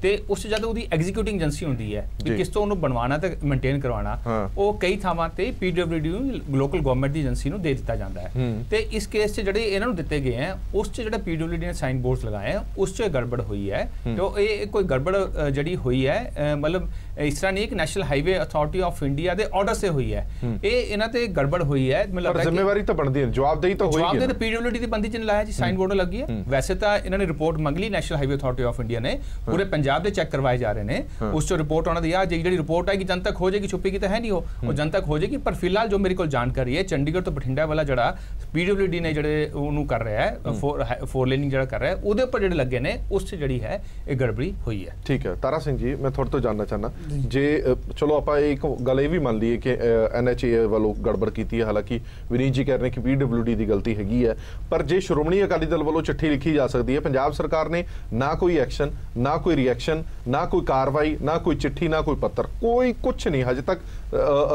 ते उस जद उहदी एग्जीक्यूटिंग एजेंसी हुंदी है कि किस तो उहनूं बनवाना ते मेनटेन करवाना, वो कई थावां ते PWD लोकल गवर्नमेंट दी एजेंसी नूं दे दित्ता जांदा है। ते इस केस च जिहड़े इन्हां नूं दित्ते गए हैं उस च जिहड़ा PWD ने साइन बोर्ड्स लगाए हैं उस च गड़बड़ हुई है। तो ये कोई गड़बड़ जिहड़ी हुई है मतलब ਇਸ ਤਰ੍ਹਾਂ ਨਹੀਂ ਕਿ national highway authority of India ਦੇ ਆਰਡਰ ਸੇ ਹੋਈ ਹੈ, ਇਹ ਇਹਨਾਂ ਤੇ ਗੜਬੜ ਹੋਈ ਹੈ। ਮੈਨੂੰ ਲੱਗਦਾ ਜ਼ਿੰਮੇਵਾਰੀ ਤਾਂ ਬਣਦੀ ਹੈ, ਜਵਾਬਦੇਹੀ ਤਾਂ ਹੋਏਗੀ। ਜਵਾਬਦੇਹੀ ਪੀਡਬਲਿਊਡੀ ਦੀ ਬੰਦੀ ਚ ਨਹੀਂ ਲਾਇਆ ਜੀ, ਸਾਈਨ ਬੋਰਡ ਲੱਗੀ ਹੈ। ਵੈਸੇ ਤਾਂ ਇਹਨਾਂ ਨੇ ਰਿਪੋਰਟ ਮੰਗ ਲਈ national highway authority of India ਨੇ, ਪੂਰੇ ਪੰਜਾਬ ਦੇ ਚੈੱਕ ਕਰਵਾਏ ਜਾ ਰਹੇ ਨੇ, ਉਸ ਚੋਂ ਰਿਪੋਰਟ ਉਹਨਾਂ ਦੀ ਆ ਜਿਹੜੀ ਰਿਪੋਰਟ ਆਏਗੀ ਜਨਤਕ ਹੋ ਜਾਏਗੀ, ਛੁਪੇਗੀ ਤਾਂ ਹੈ ਨਹੀਂ, ਉਹ ਜਨਤਕ ਹੋ ਜਾਏਗੀ। ਪਰ ਫਿਲਹਾਲ ਜੋ ਮੇਰੇ ਕੋਲ ਜਾਣਕਾਰੀ ਹੈ, ਚੰਡੀਗੜ੍ਹ ਤੋਂ ਬਠਿੰਡਾ ਵਾਲਾ ਜਿਹੜਾ ਪੀਡਬਲਿਊਡੀ ਨੇ ਜਿਹੜੇ ਉਹਨੂੰ ਕਰ ਰਿਹਾ ਹੈ, ਫੋਰ ਲੇਨਿੰਗ ਜਿਹੜਾ ਕਰ ਰਿਹਾ ਹੈ, ਉਹਦੇ ਉੱਪਰ ਜਿਹੜੇ ਲੱਗੇ ਨੇ ਉਸ 'ਚ ਜਿਹੜੀ ਹੈ ਇਹ ਗੜਬੜੀ ਹੋਈ ਹੈ। ਠੀਕ ਹੈ ਤਾਰਾ ਸਿੰਘ ਜੀ, ਮੈਂ ਤੁਹਾਡੇ ਤੋਂ ਜਾਣਨਾ ਚਾਹੁੰਦਾ, ਜੇ ਚਲੋ ਆਪਾਂ ਇੱਕ ਗੱਲ ਇਹ ਵੀ ਮੰਨ ਲਈਏ ਕਿ NHA ਵੱਲੋਂ ਗੜਬੜ ਕੀਤੀ ਹੈ, ਹਾਲਾਂਕਿ ਵਿਨੀਤ ਜੀ ਕਹਿ ਰਹੇ ਨੇ ਕਿ PWD ਦੀ ਗਲਤੀ ਹੈਗੀ ਹੈ, ਪਰ ਜੇ ਸ਼੍ਰੋਮਣੀ ਅਕਾਲੀ ਦਲ ਵੱਲੋਂ ਚਿੱਠੀ ਲਿਖੀ ਜਾ ਸਕਦੀ ਹੈ, ਪੰਜਾਬ ਸਰਕਾਰ ਨੇ ਨਾ ਕੋਈ ਐਕਸ਼ਨ, ਨਾ ਕੋਈ ਰਿਐਕਸ਼ਨ, ਨਾ ਕੋਈ ਕਾਰਵਾਈ, ਨਾ ਕੋਈ ਚਿੱਠੀ, ਨਾ ਕੋਈ ਪੱਤਰ, ਕੋਈ ਕੁਛ ਨਹੀਂ ਹਜੇ ਤੱਕ,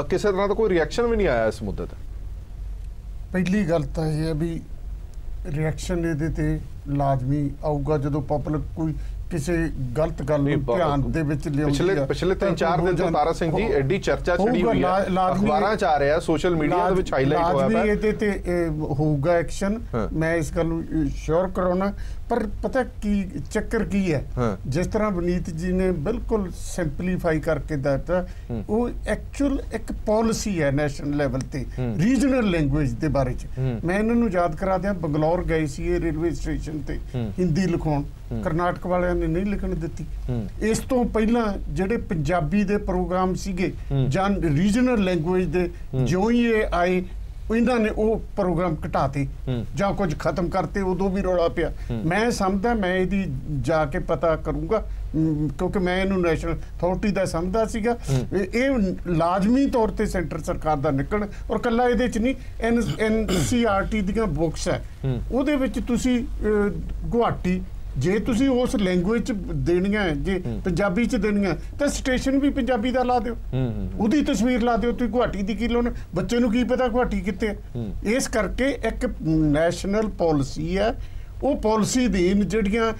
ਕਿਸੇ ਤਰ੍ਹਾਂ ਦਾ ਕੋਈ ਰਿਐਕਸ਼ਨ ਵੀ ਨਹੀਂ ਆਇਆ ਇਸ ਮੁੱਦੇ ਤੇ। ਪਹਿਲੀ ਗੱਲ ਤਾਂ ਇਹ ਹੈ ਵੀ ਰਿਐਕਸ਼ਨ ਇਹਦੇ ਤੇ ਲਾਜ਼ਮੀ ਆਊਗਾ ਜਦੋਂ ਪਬਲਿਕ ਕੋਈ ਕਿਸੇ ਗਲਤ ਗੱਲ ਨੂੰ ਧਿਆਨ ਦੇ ਵਿੱਚ ਲਿਆਉਂਦੀ ਹੈ। ਪਿਛਲੇ 3-4 ਦਿਨ ਤੋਂ ਤਾਰਾ ਸਿੰਘ ਜੀ ਐਡੀ ਚਰਚਾ ਛਿੜੀ ਹੋਈ ਹੈ, ਅਖਬਾਰਾਂ 'ਚ ਆ ਰਿਹਾ, ਸੋਸ਼ਲ ਮੀਡੀਆ ਦੇ ਵਿੱਚ ਹਾਈਲਾਈਟ ਹੋਇਆ ਹੈ, ਇਹਦੇ ਤੇ ਹੋਊਗਾ ਐਕਸ਼ਨ, ਮੈਂ ਇਸ ਗੱਲ ਨੂੰ ਸ਼ੋਰ ਕਰਾਉਣਾ। ਪਰ ਪਤਾ ਕੀ ਚੱਕਰ ਕੀ ਹੈ, ਜਿਸ ਤਰ੍ਹਾਂ ਵਿਨੀਤ ਜੀ ਨੇ ਬਿਲਕੁਲ ਸਿੰਪਲੀਫਾਈ ਕਰਕੇ ਦੱਸਤਾ, ਉਹ ਐਕਚੁਅਲ ਇੱਕ ਪਾਲਿਸੀ ਹੈ ਨੈਸ਼ਨਲ ਲੈਵਲ ਤੇ ਰੀਜਨਲ ਲੈਂਗੁਏਜ ਦੇ ਬਾਰੇ 'ਚ। ਮੈਂ ਇਹਨਾਂ ਨੂੰ ਯਾਦ ਕਰਾ ਦਿਆਂ, ਬੰਗਲੌਰ ਗਏ ਸੀ ਇਹ ਰੇਲਵੇ ਸਟੇਸ਼ਨ ਤੇ ਹਿੰਦੀ ਲਿਖਾਉਣ, ਕਰਨਾਟਕ ਵਾਲਿਆਂ ਨੇ ਨਹੀਂ ਲਿਖਣ ਦਿੱਤੀ। ਇਸ ਤੋਂ ਪਹਿਲਾਂ ਜਿਹੜੇ ਪੰਜਾਬੀ ਦੇ ਪ੍ਰੋਗਰਾਮ ਸੀਗੇ ਜਾਂ ਰੀਜਨਲ ਲੈਂਗੁਏਜ ਦੇ, ਜਿਉਂ ਹੀ ਇਹ ਆਏ ਇਹਨਾਂ ਨੇ ਉਹ ਪ੍ਰੋਗਰਾਮ ਘਟਾਤੇ ਜਾਂ ਕੁਝ ਖਤਮ ਕਰਤੇ, ਉਦੋਂ ਵੀ ਰੌਲਾ ਪਿਆ। ਮੈਂ ਸਮਝਦਾ, ਮੈਂ ਇਹਦੀ ਜਾ ਕੇ ਪਤਾ ਕਰੂੰਗਾ, ਕਿਉਂਕਿ ਮੈਂ ਇਹਨੂੰ ਨੈਸ਼ਨਲ ਅਥਾਰਟੀ ਦਾ ਸਮਝਦਾ ਸੀਗਾ। ਇਹ ਲਾਜ਼ਮੀ ਤੌਰ ਤੇ ਸੈਂਟਰ ਸਰਕਾਰ ਦਾ ਨਿਕਲਣ, ਔਰ ਕੱਲਾ ਇਹਦੇ ਚ ਨਹੀਂ, NCERT ਦੀਆਂ ਬੁੱਕਸ ਹੈ, ਉਹਦੇ ਵਿੱਚ ਤੁਸੀਂ ਗੁਹਾਟੀ, ਜੇ ਤੁਸੀਂ ਉਸ ਲੈਂਗੁਏਜ ਚ ਦੇਣੀਆਂ, ਜੇ ਪੰਜਾਬੀ ਚ ਦੇਣੀਆਂ ਤਾਂ ਸਟੇਸ਼ਨ ਵੀ ਪੰਜਾਬੀ ਦਾ ਲਾ ਦਿਓ, ਉਹਦੀ ਤਸਵੀਰ ਲਾ ਦਿਓ। ਤੁਸੀਂ ਗੁਹਾਟੀ ਦੀ ਕੀ ਲੋੜ, ਬੱਚੇ ਨੂੰ ਕੀ ਪਤਾ ਗੁਹਾਟੀ ਕਿੱਥੇ ਹੈ। ਇਸ ਕਰਕੇ ਇੱਕ ਨੈਸ਼ਨਲ ਪਾਲਿਸੀ ਹੈ, ਉਹ ਪਾਲਿਸੀ ਦੀ ਜਿਹੜੀਆਂ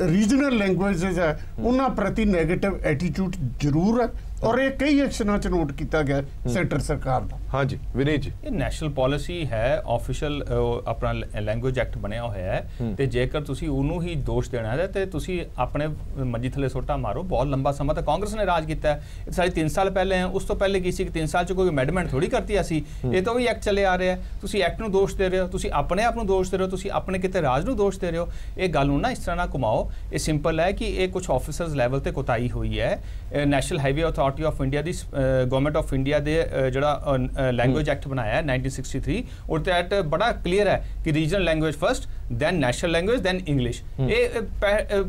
ਰੀਜਨਲ ਲੈਂਗੁਏਜਸ ਹੈ ਉਹਨਾਂ ਪ੍ਰਤੀ ਨੈਗੇਟਿਵ ਐਟੀਟਿਊਡ ਜ਼ਰੂਰ ਹੈ, ਔਰ ਇਹ ਕਈ ਐਕਸ਼ਨਾਂ 'ਚ ਨੋਟ ਕੀਤਾ ਗਿਆ ਸੈਂਟਰ ਸਰਕਾਰ ਦਾ। ਹਾਂਜੀ ਵਿਨੀਤ ਜੀ, ਇਹ ਨੈਸ਼ਨਲ ਪਾਲਿਸੀ ਹੈ, ਆਫੀਸ਼ੀਅਲ ਆਪਣਾ ਲੈਂਗੁਏਜ ਐਕਟ ਬਣਿਆ ਹੋਇਆ ਹੈ, ਤੇ ਜੇਕਰ ਤੁਸੀਂ ਉਹਨੂੰ ਹੀ ਦੋਸ਼ ਦੇਣਾ ਹੈ ਤੇ ਤੁਸੀਂ ਆਪਣੇ ਮੰਜੀ ਥੱਲੇ ਸੋਟਾ ਮਾਰੋ। ਬਹੁਤ ਲੰਬਾ ਸਮਾਂ ਤਾਂ ਕਾਂਗਰਸ ਨੇ ਰਾਜ ਕੀਤਾ ਹੈ, ਇਹ ਸਾਡੀ 3 ਸਾਲ ਪਹਿਲੇ ਹੈ, ਉਸ ਤੋਂ ਪਹਿਲੇ ਕੀ ਸੀ ਕਿ 3 ਸਾਲ 'ਚ ਕੋਈ ਅਮੈਂਡਮੈਂਟ ਥੋੜੀ ਕਰਤੀ ਅਸੀਂ, ਇਹ ਤਾਂ ਵੀ ਐਕਟ ਚੱਲੇ ਆ ਰਿਹਾ। ਤੁਸੀਂ ਐਕਟ ਨੂੰ ਦੋਸ਼ ਦੇ ਰਹੇ ਹੋ, ਤੁਸੀਂ ਆਪਣੇ ਆਪ ਨੂੰ ਦੋਸ਼ ਦੇ ਰਹੇ ਹੋ, ਤੁਸੀਂ ਆਪਣੇ ਕਿਤੇ ਰਾਜ ਨੂੰ ਦੋਸ਼ ਦੇ ਰਹੇ ਹੋ। ਇਹ ਗੱਲ ਨੂੰ ਨਾ ਇਸ ਤਰ੍ਹਾਂ ਨਾ ਘੁਮਾਓ। ਇਹ ਸਿੰਪਲ ਹੈ ਕਿ ਇਹ ਕੁਝ ਆਫਿਸਰਸ ਲੈਵਲ ਤੇ ਕੋਤਾਹੀ ਹੋਈ ਹੈ। National highway authority of India the government of India ਦੇ ਜਿਹੜਾ ਲੈਂਗੁਏਜ ਐਕਟ ਬਣਾਇਆ ਹੈ 1963, ਉਹਦੇ ਤਹਿਤ ਬੜਾ ਕਲੀਅਰ ਹੈ ਕਿ regional language first, then national language, then English। ਇਹ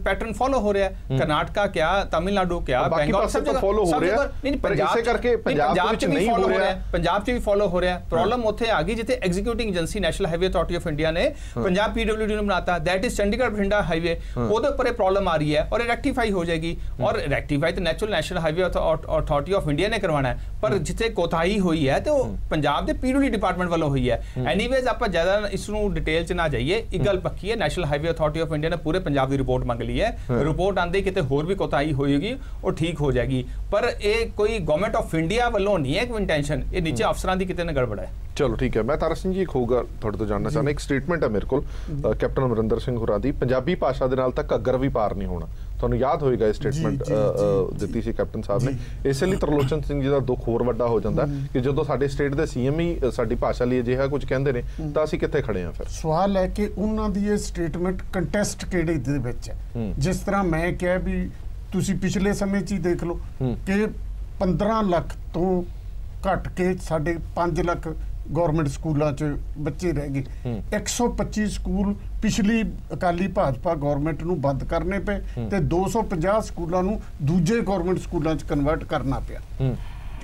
ਪੈਟਰਨ ਫੋਲੋ ਹੋ ਰਿਹਾ ਹੈ। ਕਰਨਾਟਕਾ ਕਿਆ, ਤਮਿਲਨਾਡੂ ਕਿਆ, ਬੰਗਾਲ ਸਭ ਜਗ੍ਹਾ ਫੋਲੋ ਹੋ ਰਿਹਾ, ਨਹੀਂ ਇਸੇ ਕਰਕੇ ਪੰਜਾਬ ਵਿੱਚ ਨਹੀਂ ਫੋਲੋ ਹੋ ਰਿਹਾ, ਪੰਜਾਬ 'ਚ ਵੀ ਫੋਲੋ ਹੋ ਰਿਹਾ। ਪ੍ਰੋਬਲਮ ਉੱਥੇ ਆ ਗਈ ਜਿੱਥੇ executing agency national highway authority of India ਨੇ ਪੰਜਾਬ PWD ਨੂੰ ਬਣਾਤਾ, that is Chandigarh Bathinda highway, ਉਹਦੇ ਉੱਪਰ ਇਹ ਪ੍ਰੋਬਲਮ ਆ ਰਹੀ ਹੈ, ਔਰ ਇਹ ਰੈਕਟੀਫਾਈ ਹੋ ਜਾਏਗੀ। ਔਰ ਰੈਕਟੀਫਾਈ ਤਾਂ national highway authority of India ਨੇ ਕਰਵਾਉਣਾ ਹੈ, ਪਰ ਜਿੱਥੇ ਕੋਤਾਹੀ ਹੋਈ ਹੈ ਤੇ ਉਹ ਪੰਜਾਬ ਦੇ PWD ਡਿਪਾਰਟਮੈਂਟ ਵੱਲੋਂ ਹੋਈ ਹੈ। ਐਨੀਵੇਜ਼ ਆਪਾਂ ਜ਼ਿਆਦਾ ਇਸ ਨੂੰ ਡਿਟੇਲ 'ਚ ਨਾ ਜਾਈਏ, ਇੱਕ ਗੱਲ ਪੱਕੀ ਹੈ, national highway authority of India ਨੇ ਪੂਰੇ ਪੰਜਾਬ ਦੀ ਰਿਪੋਰਟ ਮੰਗ ਲਈ ਹੈ। ਰਿਪੋਰਟ ਆਂਦੇ ਕਿਤੇ ਹੋਰ ਵੀ ਕੋਤਾਹੀ ਹੋਏਗੀ ਉਹ ਠੀਕ ਹੋ ਜਾਏਗੀ, ਪਰ ਇਹ ਕੋਈ ਗਵਰਨਮੈਂਟ ਆਫ ਇੰਡੀਆ ਵੱਲੋਂ ਨਹੀਂ ਹੈ ਕੋਈ ਇੰਟੈਂਸ਼ਨ, ਇਹ ਨੀਚੇ ਅਫਸਰਾਂ ਦੀ ਕਿਤੇ ਨਾ ਗੜਬੜ ਹੈ। ਚਲੋ ਠੀਕ ਹੈ, ਮੈਂ ਤਾਰਾ ਸਿੰਘ ਜੀ ਇੱਕ ਹੋਊਗਾ ਤੁਹਾਡੇ ਤੋਂ ਜਾਣਨਾ ਚਾਹੁੰਦਾ, ਇੱਕ ਸਟੇਟਮੈਂਟ ਹੈ ਮੇਰੇ ਕੋਲ ਕੈਪਟਨ ਅਮਰਿੰਦਰ ਸਿੰਘ ਹੋਰਾਂ ਦੀ, ਪੰਜਾਬੀ ਭਾਸ਼ਾ ਦੇ ਨਾਲ ਤਾਂ ਘੱਗਰ ਵੀ ਪਾਰ ਨਹੀਂ ਹੋਣਾ। ਤੁਹਾਨੂੰ ਯਾਦ ਹੋਏਗਾ ਇਹ ਸਟੇਟਮੈਂਟ ਦਿੱਤੀ ਸੀ ਕੈਪਟਨ ਸਾਹਿਬ ਨੇ। ਇਸੇ ਲਈ ਤਰਲੋਚਨ ਸਿੰਘ ਜੀ ਦਾ ਦੁੱਖ ਹੋਰ ਵੱਡਾ ਹੋ ਜਾਂਦਾ ਕਿ ਜਦੋਂ ਸਾਡੇ ਸਟੇਟ ਦੇ CM ਹੀ ਸਾਡੀ ਭਾਸ਼ਾ ਲਈ ਅਜਿਹਾ ਕੁਝ ਕਹਿੰਦੇ ਨੇ ਤਾਂ ਅਸੀਂ ਕਿੱਥੇ ਖੜੇ ਹਾਂ। ਫਿਰ ਸਵਾਲ ਹੈ ਕਿ ਉਹਨਾਂ ਦੀ ਇਹ ਸਟੇਟਮੈਂਟ ਕੰਟੈਸਟ ਕਿਹੜੇ ਦੇ ਵਿੱਚ ਹੈ। ਜਿਸ ਤਰ੍ਹਾਂ ਮੈਂ ਕਿਹਾ ਵੀ ਤੁਸੀਂ ਪਿਛਲੇ ਸਮੇਂ 'ਚ ਹੀ ਦੇਖ ਲਓ ਕਿ 15 ਲੱਖ ਤੋਂ ਘਟ ਕੇ ਸਾਡੇ 5 ਲੱਖ ਗੌਰਮੈਂਟ ਸਕੂਲਾਂ 'ਚ ਬੱਚੇ ਰਹਿ ਗਏ। 125 ਸਕੂਲ ਪਿਛਲੀ ਅਕਾਲੀ ਭਾਜਪਾ ਗੌਰਮੈਂਟ ਨੂੰ ਬੰਦ ਕਰਨੇ ਪਏ ਤੇ 250 ਸਕੂਲਾਂ ਨੂੰ ਦੂਜੇ ਗੌਰਮੈਂਟ ਸਕੂਲਾਂ 'ਚ ਕਨਵਰਟ ਕਰਨਾ ਪਿਆ।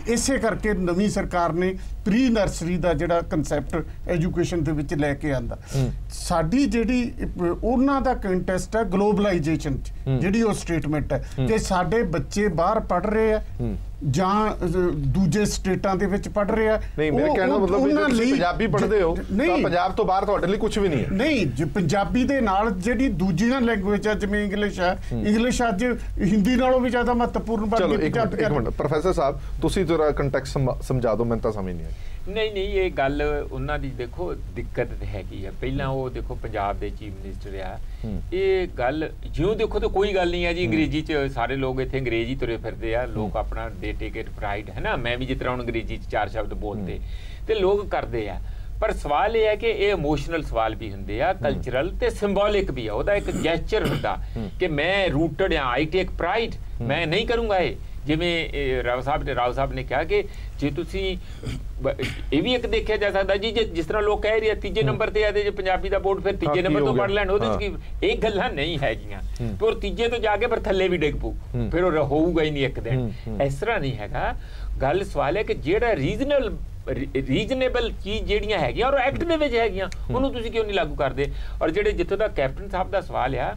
ਇਸੇ ਕਰਕੇ ਨਵੀਂ ਸਰਕਾਰ ਨੇ ਪ੍ਰੀ ਨਰਸਰੀ ਦਾ ਜਿਹੜਾ ਕਨਸੈਪਟ ਐਜੂਕੇਸ਼ਨ ਦੇ ਵਿੱਚ ਲੈ ਕੇ ਆਂਦਾ। ਸਾਡੀ ਜਿਹੜੀ ਉਹਨਾਂ ਦਾ ਕੰਟੈਸਟ ਹੈ ਗਲੋਬਲਾਈਜੇਸ਼ਨ 'ਚ, ਜਿਹੜੀ ਉਹ ਸਟੇਟਮੈਂਟ ਹੈ ਕਿ ਸਾਡੇ ਬੱਚੇ ਬਾਹਰ ਪੜ੍ਹ ਰਹੇ ਆ ਜਾਂ ਦੂਜੇ ਸਟੇਟਾਂ ਦੇ ਵਿੱਚ ਪੜ੍ਹ ਰਹੇ ਆ। ਨਹੀਂ, ਮੇਰਾ ਕਹਿਣਾ ਮਤਲਬ ਵੀ ਜੇ ਤੁਸੀਂ ਪੰਜਾਬੀ ਪੜ੍ਹਦੇ ਹੋ ਤਾਂ ਪੰਜਾਬ ਤੋਂ ਬਾਹਰ ਤੁਹਾਡੇ ਲਈ ਕੁਝ ਵੀ ਨਹੀਂ ਹੈ। ਨਹੀਂ, ਜੇ ਪੰਜਾਬੀ ਦੇ ਨਾਲ ਜਿਹੜੀ ਦੂਜੀਆਂ ਲੈਂਗੁਏਜ ਆ ਜਿਵੇਂ ਇੰਗਲਿਸ਼ ਹੈ, ਇੰਗਲਿਸ਼ ਅੱਜ ਹਿੰਦੀ ਨਾਲੋਂ ਵੀ ਜ਼ਿਆਦਾ ਮਹੱਤਵਪੂਰਨ ਬਣ ਗਈ। ਚਲੋ ਇੱਕ ਮਿੰਟ ਪ੍ਰੋਫੈਸਰ ਸਾਹਿਬ, ਤੁਸੀਂ ਜ਼ਰਾ ਕੰਟੈਕਸਟ ਸਮਝਾ ਦਿਓ, ਮੈਨੂੰ ਤਾਂ ਸਮਝ ਨਹੀਂ ਆਈ। नहीं ये गल उन्हां दी देखो दिक्कत हैगी है। पहला वो देखो पंजाब दे चीफ मिनिस्टर आ, ये गल जिउं देखो तो कोई गल नहीं है जी, अंग्रेजी च सारे लोग इत्थे अंग्रेजी तुरे फिरदे आ, लोग अपना दे टेक इट प्राइड है ना, मैं भी जिस तरह हुण अंग्रेजी च 4 शब्द बोलते ते लोग करदे आ। पर सवाल ये है कि ये इमोशनल सवाल भी होंगे आ, कल्चरल ते सिंबॉलिक भी है, एक जैस्चर होंदा कि मैं रूटड हाँ, आई टेक प्राइड, मैं नहीं करूँगा ये। जिमें राव साहब ने कहा कि जे तुसी ये भी एक देखा जा सकता जी, जिस तरह लोग कह रहे हैं तीजे नंबर ते आदे जे पंजाबी दा बोर्ड फिर तीजे नंबर तो पढ़ लैण, ओहदे च एक गल्लां नहीं हैगियां, तो तीजे तो जाके फिर थल्ले भी डिग पू, फिर वो होऊगा ही नहीं एक दिन। इस तरह नहीं हैगा। गल सवाल है कि जेड़ा रीजनेबल चीज़ ਜਿਹੜੀਆਂ ਹੈਗੀਆਂ ਔਰ ਐਕਟ ਦੇ ਵਿੱਚ ਹੈਗੀਆਂ ਉਹਨੂੰ ਤੁਸੀਂ ਕਿਉਂ ਨਹੀਂ ਲਾਗੂ ਕਰਦੇ। ਔਰ ਜਿਹੜੇ ਜਿੱਥੋਂ ਦਾ ਕੈਪਟਨ ਸਾਹਿਬ ਦਾ ਸਵਾਲ ਆ,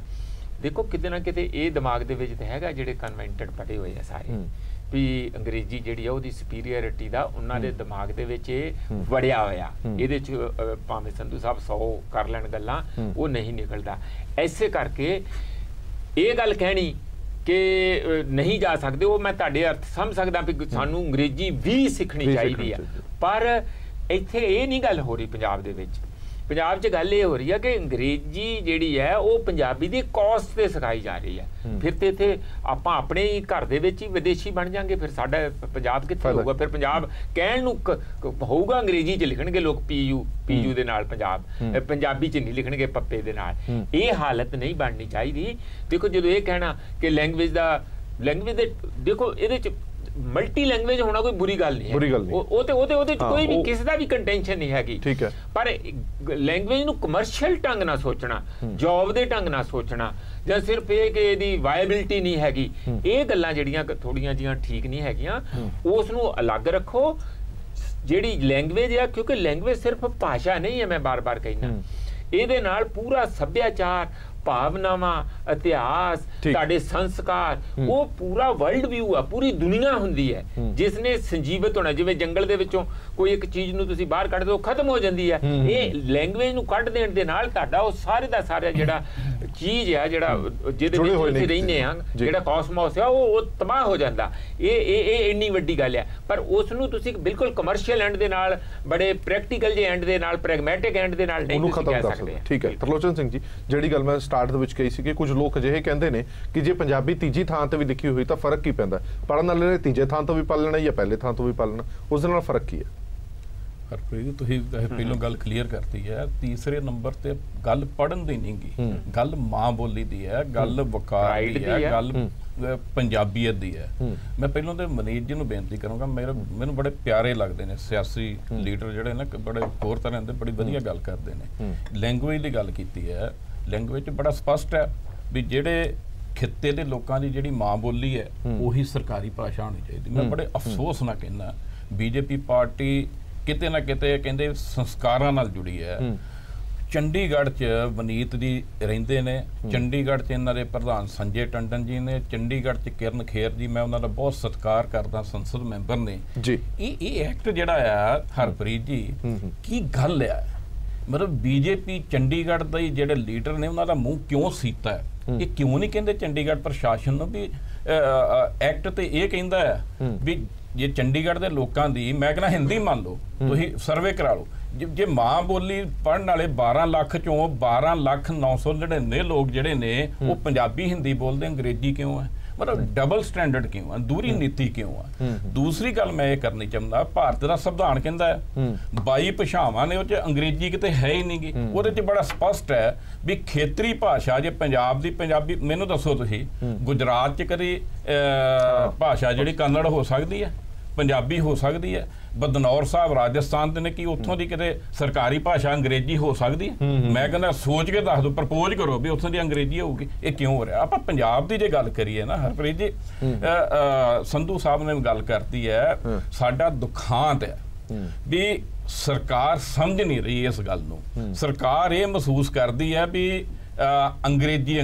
ਦੇਖੋ ਕਿਤੇ ਨਾ ਕਿਤੇ ਇਹ ਦਿਮਾਗ ਦੇ ਵਿੱਚ ਤਾਂ ਹੈਗਾ ਜਿਹੜੇ ਕਨਵੈਂਟਡ ਪੜੇ ਹੋਏ ਆ ਸਾਰੇ ਵੀ ਅੰਗਰੇਜ਼ੀ ਜਿਹੜੀ ਆ ਉਹਦੀ ਸੁਪੀਰੀਅਰਿਟੀ ਦਾ ਉਹਨਾਂ ਦੇ ਦਿਮਾਗ ਦੇ ਵਿੱਚ ਇਹ ਵੜਿਆ ਹੋਇਆ, ਇਹਦੇ 'ਚ ਭਾਵੇਂ ਸੰਧੂ ਸਾਹਿਬ 100 ਕਰ ਲੈਣ ਗੱਲਾਂ ਉਹ ਨਹੀਂ ਨਿਕਲਦਾ। ਐਸੇ ਕਰਕੇ ਇਹ ਗੱਲ ਕਹਿਣੀ कि नहीं जा सकते, वो मैं तुहाडे अर्थ समझ सकदा भी सानू अंग्रेजी भी सीखनी चाहिए, पर इत्थे ये नहीं गल हो रही। पंजाब दे विच पंजाब च गल ये हो रही है कि अंग्रेजी जिहड़ी है वो पंजाबी दी कॉस्ट ते सिखाई जा रही है। फिर ते इत्थे आपां अपने ही घर दे विच ही विदेशी बन जांगे, फिर साडा पंजाब कित्थे होऊगा। फिर पंजाब कहण नूं होऊगा अंग्रेजी च लिखणगे लोग पीयू दे नाल, पंजाबी च नहीं लिखणगे पप्पे दे नाल। ये हालत नहीं बननी चाहिए। देखो जदों ये कहना कि लैंग्वेज दे देखो इहदे च मल्टी लैंग्वेज होना कोई बुरी गल नहीं है, कोई भी किसी का भी कंटेंशन नहीं हैगी, ठीक है। पर लैंग्वेज नूं कमर्शियल ढंग नाल सोचना, जॉब दे ढंग नाल सोचना, ਜਾਂ ਸਿਰਫ ਇਹ ਕਿ ਇਹਦੀ ਵਾਇਬਿਲਿਟੀ ਨਹੀਂ ਹੈਗੀ, ਇਹ ਗੱਲਾਂ ਜਿਹੜੀਆਂ ਥੋੜੀਆਂ ਜੀਆਂ ਠੀਕ ਨਹੀਂ ਹੈਗੀਆਂ। ਉਸ ਨੂੰ ਅਲੱਗ ਰੱਖੋ ਜਿਹੜੀ ਲੈਂਗੁਏਜ ਆ, ਕਿਉਂਕਿ ਲੈਂਗੁਏਜ ਸਿਰਫ ਭਾਸ਼ਾ ਨਹੀਂ ਹੈ। ਮੈਂ ਬਾਰ-ਬਾਰ ਕਹਿਣਾ ਇਹਦੇ ਨਾਲ ਪੂਰਾ ਸੱਭਿਆਚਾਰ, ਭਾਵਨਾਵਾਂ, ਇਤਿਹਾਸ, ਤੁਹਾਡੇ ਸੰਸਕਾਰ, ਉਹ ਪੂਰਾ ਵਰਲਡ ਵਿਊ ਆ, ਪੂਰੀ ਦੁਨੀਆ ਹੁੰਦੀ ਹੈ ਜਿਸ ਨੇ ਸੰਜੀਵਤ ਹੋਣਾ। ਜਿਵੇਂ ਜੰਗਲ ਦੇ ਵਿੱਚੋਂ ਕੋਈ ਇੱਕ ਚੀਜ਼ ਨੂੰ ਤੁਸੀਂ ਬਾਹਰ ਕੱਢ ਦਿਓ ਖਤਮ ਹੋ ਜਾਂਦੀ ਹੈ, ਇਹ ਲੈਂਗੁਏਜ ਨੂੰ ਕੱਢ ਦੇਣ ਦੇ ਨਾਲ ਤੁਹਾਡਾ ਉਹ ਸਾਰੇ ਦਾ ਸਾਰਾ ਜਿਹੜਾ ਚੀਜ਼ ਆ, ਜਿਹੜਾ ਜਿਹਦੇ ਵਿੱਚ ਤੁਸੀਂ ਰਹਿੰਦੇ ਆ, ਜਿਹੜਾ ਕਾਸਮੋਸ ਆ, ਉਹ ਤਬਾਹ ਹੋ ਜਾਂਦਾ। ਇਹ ਇੰਨੀ ਵੱਡੀ ਗੱਲ ਆ। ਪਰ ਉਸ ਨੂੰ ਤੁਸੀਂ ਬਿਲਕੁਲ ਕਮਰਸ਼ੀਅਲ ਐਂਡ ਦੇ ਨਾਲ, ਬੜੇ ਪ੍ਰੈਕਟੀਕਲ ਜੇ ਐਂਡ ਦੇ ਨਾਲ, ਪ੍ਰੈਗਮੈਟਿਕ ਐਂਡ ਦੇ ਨਾਲ ਨਹੀਂ ਤੁਸੀਂ ਕਹਿ ਸਕਦੇ। ਠੀਕ ਹੈ ਤਰਲੋਚਨ ਸਿੰਘ ਜੀ, ਜਿਹੜੀ ਗੱਲ ਮੈਂ ਸਟਾਰਟ ਦੇ ਵਿੱਚ ਕਹੀ ਸੀ ਕਿ ਕੁਝ ਲੋਕ ਅਜਿਹੇ ਕਹਿੰਦੇ ਨੇ ਕਿ ਜੇ ਪੰਜਾਬੀ ਤੀਜੀ ਥਾਂ ਤੇ ਵੀ ਲਿਖੀ ਹੋਈ ਤਾਂ ਫਰਕ ਕੀ ਪੈਂਦਾ, ਪੜ੍ਹਨ ਵਾਲੇ ਨੇ ਤੀਜੇ ਥਾਂ ਤੋਂ ਵੀ ਪੜ੍ਹ ਲੈਣਾ ਜਾਂ ਪਹਿਲੇ ਥਾਂ ਤੋਂ ਵੀ ਪੜ੍ਹ ਲੈਣਾ, ਉਸ ਦੇ ਨਾਲ ਫਰਕ ਕੀ ਹੈ? ਹਰਪ੍ਰੀਤ ਤੁਸੀਂ ਪਹਿਲਾਂ ਗੱਲ ਕਲੀਅਰ ਕਰਤੀ ਹੈ। ਤੀਸਰੇ ਨੰਬਰ ਤੇ ਗੱਲ ਪੜ੍ਹਨ ਦੀ ਨਹੀਂ ਗੀ, ਗੱਲ ਮਾਂ ਬੋਲੀ ਦੀ ਹੈ, ਗੱਲ ਵਕਾਰ ਦੀ ਹੈ, ਗੱਲ ਪੰਜਾਬੀਅਤ ਦੀ ਹੈ। ਮੈਂ ਪਹਿਲਾਂ ਤੇ ਮਨੀਤ ਜੀ ਨੂੰ ਬੇਨਤੀ ਕਰਾਂਗਾ, ਮੈਨੂੰ ਬੜੇ ਪਿਆਰੇ ਲੱਗਦੇ ਨੇ ਸਿਆਸੀ ਲੀਡਰ ਜਿਹੜੇ ਨਾ, ਬੜੇ ਹੋਰ ਤਰ੍ਹਾਂ ਦੇ ਬੜੀ ਵਧੀਆ ਗੱਲ ਕਰਦੇ ਨੇ। ਲੈਂਗੁਏਜ ਦੀ ਗੱਲ ਕੀਤੀ ਹੈ, ਲੈਂਗੁਏਜ 'ਚ ਬੜਾ ਸਪਸ਼ਟ ਹੈ ਵੀ ਜਿਹੜੇ ਖਿੱਤੇ ਦੇ ਲੋਕਾਂ ਦੀ ਜਿਹੜੀ ਮਾਂ ਬੋਲੀ ਹੈ ਉਹੀ ਸਰਕਾਰੀ ਭਾਸ਼ਾ ਹੋਣੀ ਚਾਹੀਦੀ। ਮੈਂ ਬੜੇ ਅਫਸੋਸ ਨਾਲ ਕਹਿੰਦਾ ਬੀਜੇਪੀ ਪਾਰਟੀ ਕਿਤੇ ਨਾ ਕਿਤੇ ਕਹਿੰਦੇ ਸੰਸਕਾਰਾਂ ਨਾਲ ਜੁੜੀ ਹੈ। ਚੰਡੀਗੜ੍ਹ 'ਚ ਵਨੀਤ ਜੀ ਰਹਿੰਦੇ ਨੇ, ਚੰਡੀਗੜ੍ਹ 'ਚ ਇਹਨਾਂ ਦੇ ਪ੍ਰਧਾਨ ਸੰਜੇ ਟੰਡਨ ਜੀ ਨੇ, ਚੰਡੀਗੜ੍ਹ 'ਚ ਕਿਰਨ ਖੇਰ ਜੀ, ਮੈਂ ਉਹਨਾਂ ਦਾ ਬਹੁਤ ਸਤਿਕਾਰ ਕਰਦਾ, ਸੰਸਦ ਮੈਂਬਰ ਨੇ ਜੀ। ਇਹ ਐਕਟ ਜਿਹੜਾ ਆ ਹਰਪ੍ਰੀਤ ਜੀ, ਕੀ ਗੱਲ ਆ? ਮਤਲਬ ਬੀਜੇਪੀ ਚੰਡੀਗੜ੍ਹ ਦੇ ਜਿਹੜੇ ਲੀਡਰ ਨੇ ਉਹਨਾਂ ਦਾ ਮੂੰਹ ਕਿਉਂ ਸੀਤਾ ਹੈ? ਇਹ ਕਿਉਂ ਨਹੀਂ ਕਹਿੰਦੇ ਚੰਡੀਗੜ੍ਹ ਪ੍ਰਸ਼ਾਸਨ ਨੂੰ ਵੀ ਐਕਟ ਤੇ ਇਹ ਕਹਿੰਦਾ ਹੈ ਵੀ ਜੇ ਚੰਡੀਗੜ੍ਹ ਦੇ ਲੋਕਾਂ ਦੀ, ਮੈਂ ਕਹਿੰਦਾ ਹਿੰਦੀ ਮੰਨ ਲਓ, ਤੁਸੀਂ ਸਰਵੇ ਕਰਾ ਲਓ, ਜੇ ਮਾਂ ਬੋਲੀ ਪੜ੍ਹਨ ਵਾਲੇ 12 ਲੱਖ ਚੋਂ 12,999 ਲੋਕ ਜਿਹੜੇ ਨੇ ਉਹ ਪੰਜਾਬੀ ਹਿੰਦੀ ਬੋਲਦੇ, ਅੰਗਰੇਜ਼ੀ ਕਿਉਂ ਹੈ? ਮਤਲਬ ਡਬਲ ਸਟੈਂਡਰਡ ਕਿਉਂ ਆ? ਦੂਰੀ ਨੀਤੀ ਕਿਉਂ ਆ? ਦੂਸਰੀ ਗੱਲ ਮੈਂ ਇਹ ਕਰਨੀ ਚਾਹੁੰਦਾ, ਭਾਰਤ ਦਾ ਸੰਵਿਧਾਨ ਕਹਿੰਦਾ 22 ਭਾਸ਼ਾਵਾਂ ਨੇ, ਉਹ 'ਚ ਅੰਗਰੇਜ਼ੀ ਕਿਤੇ ਹੈ ਹੀ ਨਹੀਂ ਗੀ। ਉਹਦੇ 'ਚ ਬੜਾ ਸਪਸ਼ਟ ਹੈ ਵੀ ਖੇਤਰੀ ਭਾਸ਼ਾ, ਜੇ ਪੰਜਾਬ ਦੀ ਪੰਜਾਬੀ, ਮੈਨੂੰ ਦੱਸੋ ਤੁਸੀਂ ਗੁਜਰਾਤ 'ਚ ਕਦੇ ਭਾਸ਼ਾ ਜਿਹੜੀ ਕੰਨੜ ਹੋ ਸਕਦੀ ਹੈ, ਪੰਜਾਬੀ ਹੋ ਸਕਦੀ ਹੈ? ਬਦਨੌਰ ਸਾਹਿਬ ਰਾਜਸਥਾਨ ਦੇ ਨੇ, ਕੀ ਉੱਥੋਂ ਦੀ ਕਿਤੇ ਸਰਕਾਰੀ ਭਾਸ਼ਾ ਅੰਗਰੇਜ਼ੀ ਹੋ ਸਕਦੀ ਹੈ? ਮੈਂ ਕਹਿੰਦਾ ਸੋਚ ਕੇ ਦੱਸ ਦਿਓ, ਪ੍ਰਪੋਜ਼ ਕਰੋ ਵੀ ਉੱਥੋਂ ਦੀ ਅੰਗਰੇਜ਼ੀ ਹੋਊਗੀ। ਇਹ ਕਿਉਂ ਹੋ ਰਿਹਾ? ਆਪਾਂ ਪੰਜਾਬ ਦੀ ਜੇ ਗੱਲ ਕਰੀਏ ਨਾ ਹਰਪ੍ਰੀਤ ਜੀ, ਸੰਧੂ ਸਾਹਿਬ ਨੇ ਗੱਲ ਕਰਤੀ ਹੈ, ਸਾਡਾ ਦੁਖਾਂਤ ਹੈ ਵੀ ਸਰਕਾਰ ਸਮਝ ਨਹੀਂ ਰਹੀ ਇਸ ਗੱਲ ਨੂੰ। ਸਰਕਾਰ ਇਹ ਮਹਿਸੂਸ ਕਰਦੀ ਹੈ ਵੀ ਅੰਗਰੇਜ਼ੀ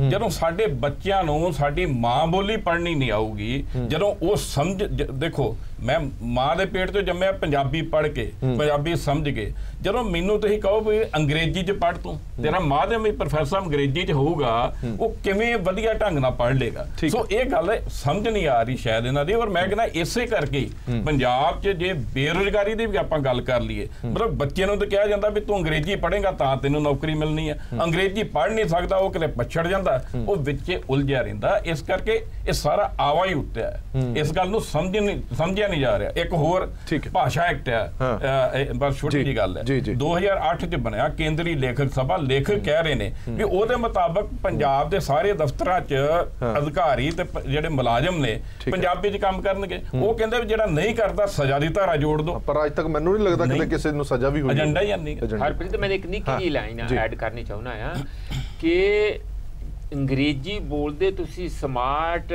ਜਦੋਂ ਸਾਡੇ ਬੱਚਿਆਂ ਨੂੰ ਸਾਡੀ ਮਾਂ ਬੋਲੀ ਪੜ੍ਹਨੀ ਨਹੀਂ ਆਊਗੀ, ਜਦੋਂ ਉਹ ਸਮਝ, ਦੇਖੋ मैं माँ के पेट तो जम्मिया पंजाबी पढ़ के पंजाबी समझ के ਜਦੋਂ ਮੈਨੂੰ ਤੁਸੀਂ ਕਹੋ ਵੀ ਅੰਗਰੇਜ਼ੀ 'ਚ ਪੜ੍ਹ ਤੂੰ ਤੇਰਾ ਮਾਧਿਅਮ ਵੀ ਪ੍ਰੋਫੈਸਰ ਅੰਗਰੇਜ਼ੀ 'ਚ ਹੋਊਗਾ ਉਹ ਕਿਵੇਂ ਵਧੀਆ ਢੰਗ ਨਾਲ ਪੜ੍ਹ ਲੇਗਾ ਸੋ ਇਹ ਗੱਲ ਸਮਝ ਨਹੀਂ ਆ ਰਹੀ ਸ਼ਾਇਦ ਇਹਨਾਂ ਦੀ ਔਰ ਮੈਂ ਕਹਿੰਦਾ ਇਸੇ ਕਰਕੇ ਪੰਜਾਬ 'ਚ ਜੇ ਬੇਰੁਜ਼ਗਾਰੀ ਦੀ ਵੀ ਆਪਾਂ ਗੱਲ ਕਰ ਲਈਏ ਮਤਲਬ ਬੱਚੇ ਨੂੰ ਤਾਂ ਕਿਹਾ ਜਾਂਦਾ ਵੀ ਤੂੰ ਅੰਗਰੇਜ਼ੀ ਪੜ੍ਹੇਗਾ ਤਾਂ ਤੈਨੂੰ ਨੌਕਰੀ ਮਿਲਣੀ ਹੈ ਅੰਗਰੇਜ਼ੀ ਪੜ੍ਹ ਨਹੀਂ ਸਕਦਾ ਉਹ ਕਿਤੇ ਪਛੜ ਜਾਂਦਾ ਉਹ ਵਿੱਚ ਉਲਝਿਆ ਰਹਿੰਦਾ ਇਸ ਕਰਕੇ ਇਹ ਸਾਰਾ ਆਵਾ ਹੀ ਉੱਤੇ ਹੈ ਇਸ ਗੱਲ ਨੂੰ ਸਮਝਿਆ ਨਹੀਂ ਜਾ ਰਿਹਾ ਇੱਕ ਹੋਰ ਭਾਸ਼ਾ ਐਕਟ ਹੈ ਬਸ ਛੋਟੀ ਜਿਹੀ ਗੱਲ ਹੈ 2008 ਚ ਬਣਿਆ ਕੇਂਦਰੀ ਲੇਖਕ ਸਭਾ ਲੇਖਕ ਕਹਿ ਰਹੇ ਨੇ ਵੀ ਉਹਦੇ ਮੁਤਾਬਕ ਪੰਜਾਬ ਦੇ ਸਾਰੇ ਦਫ਼ਤਰਾਂ 'ਚ ਅਧਿਕਾਰੀ ਤੇ ਜਿਹੜੇ ਮੁਲਾਜ਼ਮ ਨੇ ਪੰਜਾਬੀ 'ਚ ਕੰਮ ਕਰਨਗੇ ਉਹ ਕਹਿੰਦੇ ਵੀ ਜਿਹੜਾ ਨਹੀਂ ਕਰਦਾ ਸਜ਼ਾ ਦੀ ਧਾਰਾ ਜੋੜ ਦਿਓ ਪਰ ਅੱਜ ਤੱਕ ਮੈਨੂੰ ਨਹੀਂ ਲੱਗਦਾ ਕਿ ਕਿਸੇ ਨੂੰ ਸਜ਼ਾ ਵੀ ਹੋਈ ਏਜੰਡਾ ਹੀ ਨਹੀਂ ਹਰਪ੍ਰੀਤ ਮੈਂ ਇੱਕ ਨਿੱਕੀ ਜਿਹੀ ਲਾਈਨ ਐਡ ਕਰਨੀ ਚਾਹੁੰਦਾ ਆ ਕਿ ਅੰਗਰੇਜ਼ੀ ਬੋਲਦੇ ਤੁਸੀਂ ਸਮਾਰਟ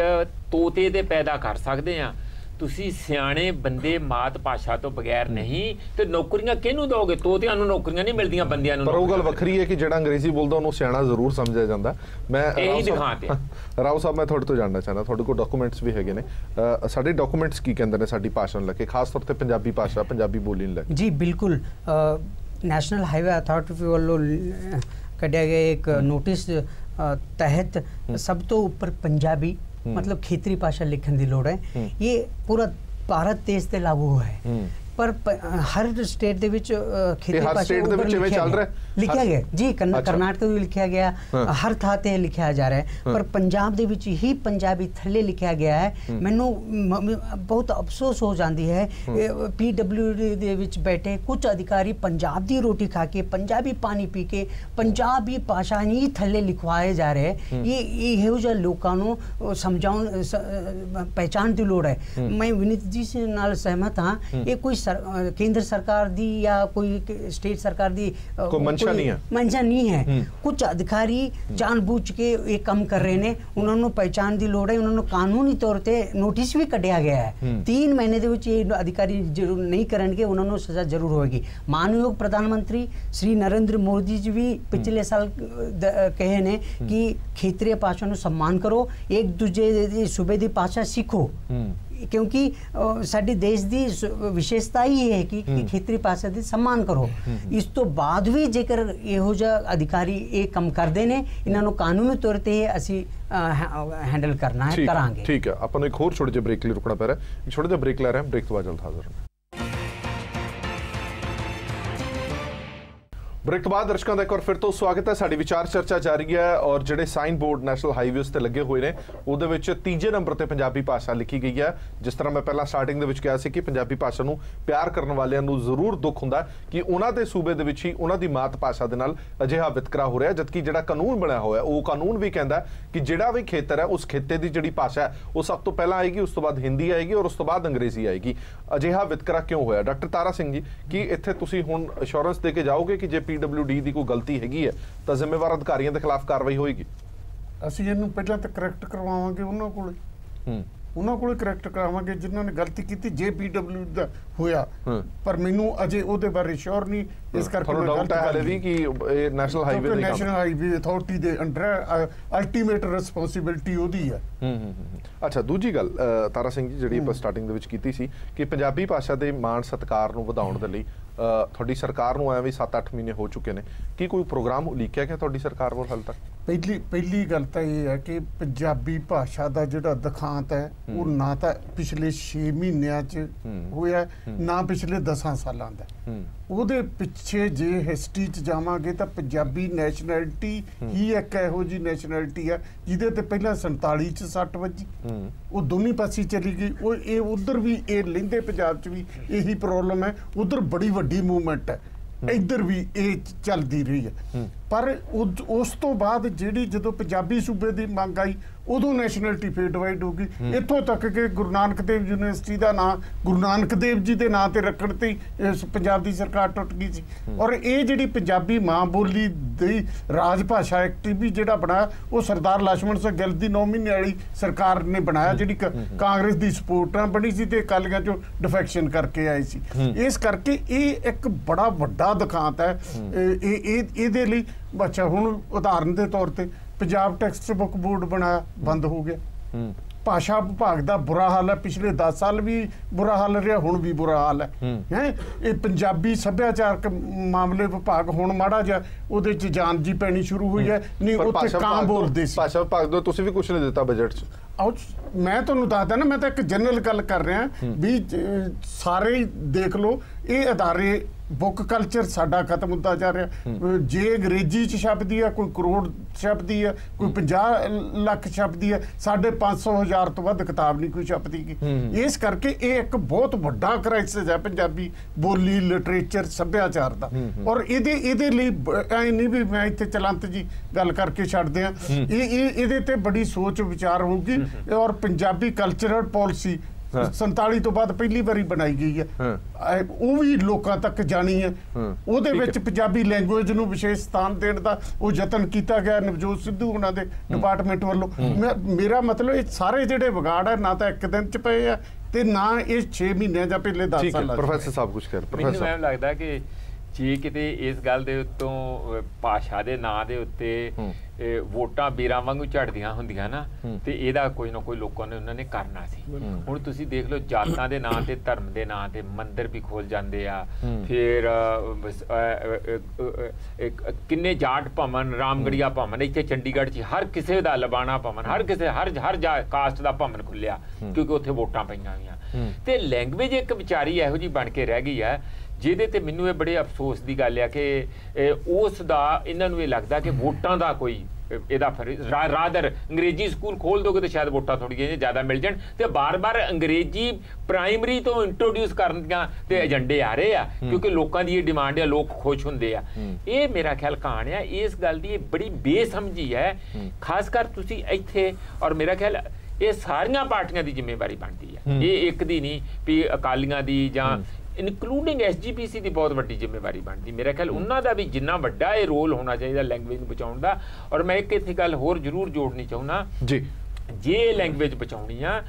ਤੋਤੇ ਦੇ ਪੈਦਾ ਕਰ ਸਕਦੇ ਆ ਤੁਸੀਂ ਸਿਆਣੇ ਬੰਦੇ ਮਾਤ ਭਾਸ਼ਾ ਤੋਂ ਬਗੈਰ ਨਹੀਂ ਤੇ ਨੌਕਰੀਆਂ ਕਿਹਨੂੰ ਦੋਗੇ ਤੋਤਿਆਂ ਨੂੰ ਨੌਕਰੀਆਂ ਨਹੀਂ ਮਿਲਦੀਆਂ ਬੰਦਿਆਂ ਨੂੰ ਪਰ ਉਹ ਗੱਲ ਵੱਖਰੀ ਹੈ ਕਿ ਜਿਹੜਾ ਅੰਗਰੇਜ਼ੀ ਬੋਲਦਾ ਉਹਨੂੰ ਸਿਆਣਾ ਜ਼ਰੂਰ ਸਮਝਿਆ ਜਾਂਦਾ ਮੈਂ ਇਹੀ ਦਿਖਾਤੇ ਰਾਓ ਸਾਹਿਬ ਮੈਂ ਤੁਹਾਡੇ ਤੋਂ ਜਾਣਨਾ ਚਾਹੁੰਦਾ ਤੁਹਾਡੇ ਕੋਲ ਡਾਕੂਮੈਂਟਸ ਵੀ ਹੈਗੇ ਨੇ ਸਾਡੇ ਡਾਕੂਮੈਂਟਸ ਕੀ ਕਹਿੰਦੇ ਨੇ ਸਾਡੀ ਭਾਸ਼ਾ ਨੂੰ ਲੈ ਕੇ ਖਾਸ ਤੌਰ ਤੇ ਪੰਜਾਬੀ ਭਾਸ਼ਾ ਪੰਜਾਬੀ ਬੋਲੀ ਨੂੰ ਲੈ ਕੇ ਜੀ ਬਿਲਕੁਲ ਨੈਸ਼ਨਲ ਹਾਈਵੇ ਅਥਾਰਟੀ ਵੱਲੋਂ ਕੱਢਿਆ ਗਿਆ ਇੱਕ ਨੋਟਿਸ ਤਹਿਤ ਸਭ ਤੋਂ ਉੱਪਰ ਪੰਜਾਬੀ मतलब खेतरी भाषा लिखने की लोड़ है ये पूरा भारत देश से लागू है पर हर स्टेट दे विच खेती भाषा लिखा गया जी कर्नाटक भी लिखा गया हर थां ते लिखा जा रहा है पर पंजाब दे विच ही पंजाबी थल्ले लिखा गया है मैनू बहुत अफसोस हो जाती है PWD दे विच बैठे कुछ अधिकारी पंजाब दी रोटी खा के पंजाबी पानी पी के पंजाबी भाषा ही थल्ले लिखवाए जा रहे हैं ये ਇਹੋ ਜਿਹੇ ਲੋਕਾਂ ਨੂੰ ਸਮਝਾਉਣ ਪਹਿਚਾਣ ਦੀ ਲੋੜ ਹੈ मैं विनीत जी से नाल सहमत हाँ ये कोई केंद्र सरकार दी या कोई स्टेट सरकार दी कोई मंशा नहीं है कुछ अधिकारी जानबूझ के ये काम कर रहे हैं उन्होंने पहचान दी लोड़ है उन्होंने कानूनी तौर पे नोटिस भी कढ़िया गया है 3 महीने दे विच ये अधिकारी जरूर नहीं करेंगे उन्होंने सजा जरूर होगी माननीय प्रधानमंत्री श्री नरेंद्र मोदी जी भी पिछले साल कहे ने कि खेतरी भाषा ਨੂੰ सम्मान करो एक दूजे सूबे दी भाषा सीखो क्योंकि साडे देश की विशेषता ही है कि खेतरी भाषा दी सम्मान करो इस तो बाद भी जेकर ਇਹੋ ਜਿਹਾ अधिकारी ये काम करते हैं इन्हों कानूनी तौर पर असी हैंडल करना है करांगे ठीक है अपन एक होर छोटे जे ब्रेक लिए रुकना पै रहा है छोटे जे ब्रेक ले रहे हैं ब्रेक तो बाद जल्द हाजिर होंगे ब्रेक तो बाद दर्शकों का एक बार फिर तो स्वागत है साड़ी विचार चर्चा जारी है और ਜਿਹੜੇ ਸਾਈਨ ਬੋਰਡ ਨੈਸ਼ਨਲ ਹਾਈਵੇਜ਼ ਤੇ ਲੱਗੇ ਹੋਏ ਨੇ ਉਹਦੇ ਵਿੱਚ ਤੀਜੇ ਨੰਬਰ ਤੇ ਪੰਜਾਬੀ ਭਾਸ਼ਾ ਲਿਖੀ ਗਈ ਹੈ ਜਿਸ ਤਰ੍ਹਾਂ ਮੈਂ ਪਹਿਲਾਂ ਸਟਾਰਟਿੰਗ ਦੇ ਵਿੱਚ ਕਿਹਾ ਸੀ ਕਿ ਪੰਜਾਬੀ ਭਾਸ਼ਾ ਨੂੰ ਪਿਆਰ ਕਰਨ ਵਾਲਿਆਂ ਨੂੰ ਜ਼ਰੂਰ ਦੁੱਖ ਹੁੰਦਾ ਕਿ ਉਹਨਾਂ ਦੇ ਸੂਬੇ ਦੇ ਵਿੱਚ ਹੀ ਉਹਨਾਂ ਦੀ ਮਾਤ ਭਾਸ਼ਾ ਦੇ ਨਾਲ ਅਜਿਹਾ ਵਿਤਕਰਾ ਹੋ ਰਿਹਾ ਜਦਕਿ ਜਿਹੜਾ ਕਾਨੂੰਨ ਬਣਿਆ ਹੋਇਆ ਉਹ ਕਾਨੂੰਨ ਵੀ ਕਹਿੰਦਾ ਕਿ ਜਿਹੜਾ ਵੀ ਖੇਤਰ ਹੈ ਉਸ ਖੇਤੇ ਦੀ ਜਿਹੜੀ ਭਾਸ਼ਾ ਹੈ ਉਹ ਸਭ ਤੋਂ ਪਹਿਲਾਂ ਆਏਗੀ ਉਸ ਤੋਂ ਬਾਅਦ ਹਿੰਦੀ ਆਏਗੀ ਔਰ ਉਸ ਤੋਂ ਬਾਅਦ ਅੰਗਰੇਜ਼ੀ ਆਏਗੀ ਅਜਿਹਾ ਵਿਤਕਰਾ ਕਿਉਂ ਹੋਇਆ ਡਾਕਟਰ ਤਾਰਾ ਸਿੰਘ ਜੀ ਕੀ ਇੱਥੇ ਤੁਸੀਂ ਹੁਣ ਅਸ਼ੋਰੈਂਸ ਦੇ ਕੇ ਜਾਓਗੇ ਕਿ ਜੇ PWD ਦੀ ਕੋਈ ਗਲਤੀ ਹੈਗੀ ਹੈ ਤਾਂ ਜ਼ਿੰਮੇਵਾਰ ਅਧਿਕਾਰੀਆਂ ਦੇ ਖਿਲਾਫ ਕਾਰਵਾਈ ਹੋਏਗੀ ਅਸੀਂ ਇਹਨੂੰ ਪਹਿਲਾਂ ਤਾਂ ਕਰੈਕਟ ਕਰਵਾਵਾਂਗੇ ਉਹਨਾਂ ਕੋਲੇ ਕਰੈਕਟ ਕਰਾਵਾਂਗੇ ਜਿਨ੍ਹਾਂ ਨੇ ਗਲਤੀ ਕੀਤੀ ਜੇ PWD ਦਾ ਹੋਇਆ ਪਰ ਮੈਨੂੰ ਅਜੇ ਉਹਦੇ ਬਾਰੇ ਸ਼ੋਰ ਨਹੀਂ ਇਸ ਕਰਕੇ ਤੁਹਾਨੂੰ ਡਾਊਟ ਹੈ ਹਾਲੇ ਵੀ ਕਿ ਇਹ ਨੈਸ਼ਨਲ ਹਾਈਵੇ ਦੇ ਨੈਸ਼ਨਲ ਹਾਈਵੇ ਅਥਾਰਟੀ ਦੇ ਅੰਡਰ ਅਲਟੀਮੇਟ ਰਿਸਪੌਂਸਿਬਿਲਟੀ ਉਹਦੀ ਹੈ ਅੱਛਾ ਦੂਜੀ ਗੱਲ ਤਾਰਾ ਸਿੰਘ ਜੀ ਜਿਹੜੀ ਆਪਾਂ ਸਟਾਰਟਿੰਗ ਦੇ ਵਿੱਚ ਕੀਤੀ ਸੀ ਕਿ ਪੰਜਾਬੀ ਭਾਸ਼ਾ ਦੇ ਮਾਣ ਸਤਿਕਾਰ ਨੂੰ ਵਧਾਉਣ ਦੇ ਲਈ ਤੁਹਾਡੀ ਸਰਕਾਰ ਨੂੰ ਐਵੇਂ 7-8 ਮਹੀਨੇ ਹੋ ਚੁੱਕੇ ਨੇ ਕੀ ਕੋਈ ਪ੍ਰੋਗਰਾਮ ਉਲੀਕਿਆ ਗਿਆ ਤੁਹਾਡੀ ਸਰਕਾਰ ਵੱਲ ਹਾਲ ਤੱਕ ਪਹਿਲੀ ਗੱਲ ਤਾਂ ਇਹ ਹੈ ਕਿ ਪੰਜਾਬੀ ਭਾਸ਼ਾ ਦਾ ਜਿਹੜਾ ਦਿਖਾਂਤ ਹੈ ਉਹ ਨਾ ਤਾਂ ਪਿਛਲੇ 6 ਮਹੀਨਿਆਂ 'ਚ ਹੋਇਆ ਨਾ ਪਿਛਲੇ 10 ਸਾਲਾਂ ਦਾ ਉਹਦੇ ਪਿੱਛੇ ਜੇ ਹਿਸਟਰੀ 'ਚ ਜਾਵਾਂਗੇ ਤਾਂ ਪੰਜਾਬੀ ਨੈਸ਼ਨੈਲਿਟੀ ਹੀ ਇੱਕ ਇਹੋ ਜਿਹੀ ਨੈਸ਼ਨੈਲਿਟੀ ਹੈ ਜਿਹਦੇ ਤੇ ਪਹਿਲਾਂ 47 'ਚ 60 ਵੱਜੀ ਉਹ ਦੋਨੀ ਪਾਸੇ ਚਲੀ ਗਈ ਉਹ ਇਹ ਉਧਰ ਵੀ ਇਹ ਲਹਿੰਦੇ ਪੰਜਾਬ 'ਚ ਵੀ ਇਹੀ ਪ੍ਰੋਬਲਮ ਹੈ ਉਧਰ ਬੜੀ ਵੱਡੀ ਮੂਵਮੈਂਟ ਹੈ ਇੱਧਰ ਵੀ ਇਹ ਚੱਲਦੀ ਰਹੀ ਹੈ ਪਰ ਉਸ ਤੋਂ ਬਾਅਦ ਜਿਹੜੀ ਜਦੋਂ ਪੰਜਾਬੀ ਸੂਬੇ ਦੀ ਮੰਗ ਆਈ ਉਦੋਂ ਨੈਸ਼ਨੈਲਿਟੀ ਫੇਰ ਡਿਵਾਈਡ ਹੋ ਗਈ ਇੱਥੋਂ ਤੱਕ ਕਿ ਗੁਰੂ ਨਾਨਕ ਦੇਵ ਯੂਨੀਵਰਸਿਟੀ ਦਾ ਨਾਂ ਗੁਰੂ ਨਾਨਕ ਦੇਵ ਜੀ ਦੇ ਨਾਂ ਤੇ ਰੱਖਣ ਤੇ ਇਸ ਪੰਜਾਬ ਦੀ ਸਰਕਾਰ ਟੁੱਟ ਗਈ ਸੀ ਔਰ ਇਹ ਜਿਹੜੀ ਪੰਜਾਬੀ ਮਾਂ ਬੋਲੀ ਦੀ ਰਾਜ ਭਾਸ਼ਾ ਐਕਟ ਵੀ ਜਿਹੜਾ ਬਣਾਇਆ ਉਹ ਸਰਦਾਰ ਲਛਮਣ ਸਿੰਘ ਗਿੱਲ ਦੀ 9 ਮਹੀਨੇ ਵਾਲੀ ਸਰਕਾਰ ਨੇ ਬਣਾਇਆ ਜਿਹੜੀ ਕਾਂਗਰਸ ਦੀ ਸਪੋਰਟ ਨਾਲ ਬਣੀ ਸੀ ਤੇ ਅਕਾਲੀਆਂ ਚੋਂ ਡਿਫੈਕਸ਼ਨ ਕਰਕੇ ਆਏ ਸੀ ਇਸ ਕਰਕੇ ਇਹ ਇੱਕ ਬੜਾ ਵੱਡਾ ਦਿਖਾਂਤ ਹੈ ਇਹਦੇ ਲਈ ਅੱਛਾ ਹੁਣ ਉਦਾਹਰਨ ਦੇ ਤੌਰ ਤੇ ਪੰਜਾਬ ਟੈਕਸਟ ਬੁੱਕ ਬੋਰਡ ਬਣਾਇਆ ਬੰਦ ਹੋ ਗਿਆ ਭਾਸ਼ਾ ਵਿਭਾਗ ਦਾ ਬੁਰਾ ਹਾਲ ਹੈ, ਪਿਛਲੇ 10 ਸਾਲ ਵੀ ਬੁਰਾ ਹਾਲ ਰਿਹਾ, ਹੁਣ ਵੀ ਬੁਰਾ ਹਾਲ ਹੈ। ਇਹ ਪੰਜਾਬੀ ਸੱਭਿਆਚਾਰਕ ਮਾਮਲੇ ਵਿਭਾਗ ਹੁਣ ਮਾੜਾ ਜਿਹਾ ਉਹਦੇ 'ਚ ਜਾਨ ਜੀ ਪੈਣੀ ਸ਼ੁਰੂ ਹੋਈ ਹੈ, ਨਹੀਂ ਉੱਥੇ ਕਾਂ ਬੋਲਦੇ ਸੀ। ਭਾਸ਼ਾ ਵਿਭਾਗ ਤੋਂ ਤੁਸੀਂ ਵੀ ਕੁਝ ਨਹੀਂ ਦਿੱਤਾ ਬਜਟ 'ਚ। ਮੈਂ ਤੁਹਾਨੂੰ ਦੱਸਦਾ ਨਾ, ਮੈਂ ਤਾਂ ਇੱਕ ਜਨਰਲ ਗੱਲ ਕਰ ਰਿਹਾ ਵੀ ਸਾਰੇ ਦੇਖ ਲਓ ਇਹ ਅਦਾਰੇ ਬੁੱਕ ਕਲਚਰ ਸਾਡਾ ਖਤਮ ਹੁੰਦਾ ਜਾ ਰਿਹਾ। ਜੇ ਅੰਗਰੇਜ਼ੀ 'ਚ ਛਪਦੀ ਹੈ ਕੋਈ ਕਰੋੜ ਛਪਦੀ ਹੈ, ਕੋਈ 50 ਲੱਖ ਛਪਦੀ ਹੈ, 550,000 ਤੋਂ ਵੱਧ ਕਿਤਾਬ ਨਹੀਂ ਕੋਈ ਛਪਦੀ ਗੀ। ਇਸ ਕਰਕੇ ਇਹ ਇੱਕ ਬਹੁਤ ਵੱਡਾ ਕ੍ਰਾਈਸਿਸ ਹੈ ਪੰਜਾਬੀ ਬੋਲੀ, ਲਿਟਰੇਚਰ, ਸੱਭਿਆਚਾਰ ਦਾ। ਔਰ ਇਹਦੇ ਲਈ ਐ ਨਹੀਂ ਵੀ ਮੈਂ ਇੱਥੇ ਚਲੰਤ ਜੀ ਗੱਲ ਕਰਕੇ ਛੱਡਦੇ ਆ, ਇਹਦੇ ਤੇ ਬੜੀ ਸੋਚ ਵਿਚਾਰ ਹੋਊਗੀ। ਔਰ ਪੰਜਾਬੀ ਕਲਚਰਲ ਪਾਲਿਸੀ 47 ਤੋਂ ਬਾਅਦ ਪਹਿਲੀ ਵਾਰੀ ਬਣਾਈ ਗਈ ਹੈ, ਉਹ ਵੀ ਲੋਕਾਂ ਤੱਕ ਜਾਣੀ ਹੈ। ਉਹਦੇ ਵਿੱਚ ਪੰਜਾਬੀ ਲੈਂਗੁਏਜ ਨੂੰ ਵਿਸ਼ੇਸ਼ ਸਥਾਨ ਦੇਣ ਦਾ ਉਹ ਯਤਨ ਕੀਤਾ ਗਿਆ ਨਵਜੋਤ ਸਿੱਧੂ ਉਹਨਾਂ ਦੇ ਡਿਪਾਰਟਮੈਂਟ ਵੱਲੋਂ। ਮੇਰਾ ਮਤਲਬ ਇਹ ਸਾਰੇ ਜਿਹੜੇ ਵਿਗਾੜ ਹੈ ਨਾ ਤਾਂ ਇੱਕ ਦਿਨ 'ਚ ਪਏ ਆ ਤੇ ਨਾ ਇਹ 6 ਮਹੀਨਿਆਂ ਜਾਂ ਪਹਿਲੇ 10 ਸਾਲ। ਪ੍ਰੋਫੈਸਰ ਸਾਹਿਬ ਕੁਝ ਕਹਿ ਰਹੇ। ਮੈਨੂੰ ਐਂ ਲੱਗਦਾ ਕਿ ਜੇ ਕਿਤੇ ਇਸ ਗੱਲ ਦੇ ਉੱਤੋਂ ਭਾਸ਼ਾ ਦੇ ਨਾਂ ਦੇ ਉੱਤੇ ਵੋਟਾਂ ਬੀਰਾਂ ਵਾਂਗੂ ਝੜਦੀਆਂ ਹੁੰਦੀਆਂ ਨਾ, ਤੇ ਇਹਦਾ ਕੋਈ ਨਾ ਕੋਈ ਲੋਕਾਂ ਨੇ ਉਹਨਾਂ ਨੇ ਕਰਨਾ ਸੀ। ਹੁਣ ਤੁਸੀਂ ਦੇਖ ਲਓ, ਜਾਤਾਂ ਦੇ ਨਾਂ ਤੇ, ਧਰਮ ਦੇ ਨਾਂ ਤੇ ਮੰਦਿਰ ਵੀ ਖੋਲ ਜਾਂਦੇ ਆ। ਫਿਰ ਕਿੰਨੇ ਜਾਟ ਭਵਨ, ਰਾਮਗੜੀਆ ਭਵਨ, ਇੱਥੇ ਚੰਡੀਗੜ੍ਹ 'ਚ ਹਰ ਕਿਸੇ ਦਾ, ਲਬਾਣਾ ਭਵਨ, ਹਰ ਕਿਸੇ ਹਰ ਕਾਸਟ ਦਾ ਭਵਨ ਖੁੱਲਿਆ ਕਿਉਂਕਿ ਉੱਥੇ ਵੋਟਾਂ ਪਈਆਂ ਹੋਈਆਂ। ਤੇ ਲੈਂਗੁਏਜ ਇੱਕ ਵਿਚਾਰੀ ਇਹੋ ਜਿਹੀ ਬਣ ਕੇ ਰਹਿ ਗਈ ਹੈ ਜਿਹਦੇ ਤੇ ਮੈਨੂੰ ਇਹ ਬੜੇ ਅਫਸੋਸ ਦੀ ਗੱਲ ਆ ਕਿ ਉਸ ਦਾ ਇਹਨਾਂ ਨੂੰ ਇਹ ਲੱਗਦਾ ਕਿ ਵੋਟਾਂ ਦਾ ਕੋਈ ਇਹਦਾ ਰਾਦਰ ਅੰਗਰੇਜ਼ੀ ਸਕੂਲ ਖੋਲ ਦੋਗੇ ਤਾਂ ਸ਼ਾਇਦ ਵੋਟਾਂ ਥੋੜ੍ਹੀਆਂ ਜ਼ਿਆਦਾ ਮਿਲ ਜਾਣ। ਤੇ ਬਾਰ-ਬਾਰ ਅੰਗਰੇਜ਼ੀ ਪ੍ਰਾਇਮਰੀ ਤੋਂ ਇੰਟਰੋਡਿਊਸ ਕਰਨ ਦੀਆਂ ਤੇ ਏਜੰਡੇ ਆ ਰਹੇ ਆ ਕਿਉਂਕਿ ਲੋਕਾਂ ਦੀ ਇਹ ਡਿਮਾਂਡ ਆ, ਲੋਕ ਖੁਸ਼ ਹੁੰਦੇ ਆ। ਇਹ ਮੇਰਾ ਖਿਆਲ ਕਹਾਣੀ ਆ, ਇਸ ਗੱਲ ਦੀ ਇਹ ਬੜੀ ਬੇਸਮਝੀ ਹੈ ਖਾਸ ਕਰ ਤੁਸੀਂ ਇੱਥੇ। ਔਰ ਮੇਰਾ ਖਿਆਲ ਇਹ ਸਾਰੀਆਂ ਪਾਰਟੀਆਂ ਦੀ ਜ਼ਿੰਮੇਵਾਰੀ ਬਣਦੀ ਹੈ, ਇਹ ਇੱਕ ਦੀ ਨਹੀਂ ਵੀ ਅਕਾਲੀਆਂ ਦੀ ਜਾਂ ਇਨਕਲੂਡਿੰਗ SGPC ਦੀ ਬਹੁਤ ਵੱਡੀ ਜ਼ਿੰਮੇਵਾਰੀ ਬਣਦੀ। ਮੇਰਾ ਖਿਆਲ ਉਹਨਾਂ ਦਾ ਵੀ ਜਿੰਨਾ ਵੱਡਾ ਇਹ ਰੋਲ ਹੋਣਾ ਚਾਹੀਦਾ ਲੈਂਗੁਏਜ ਨੂੰ ਬਚਾਉਣ ਦਾ। ਔਰ ਮੈਂ ਇੱਕ ਇੱਥੇ ਗੱਲ ਹੋਰ ਜ਼ਰੂਰ ਜੋੜਨੀ ਚਾਹੁੰਦਾ ਜੀ, ਜੇ ਲੈਂਗੁਏਜ ਬਚਾਉਣੀ ਆ,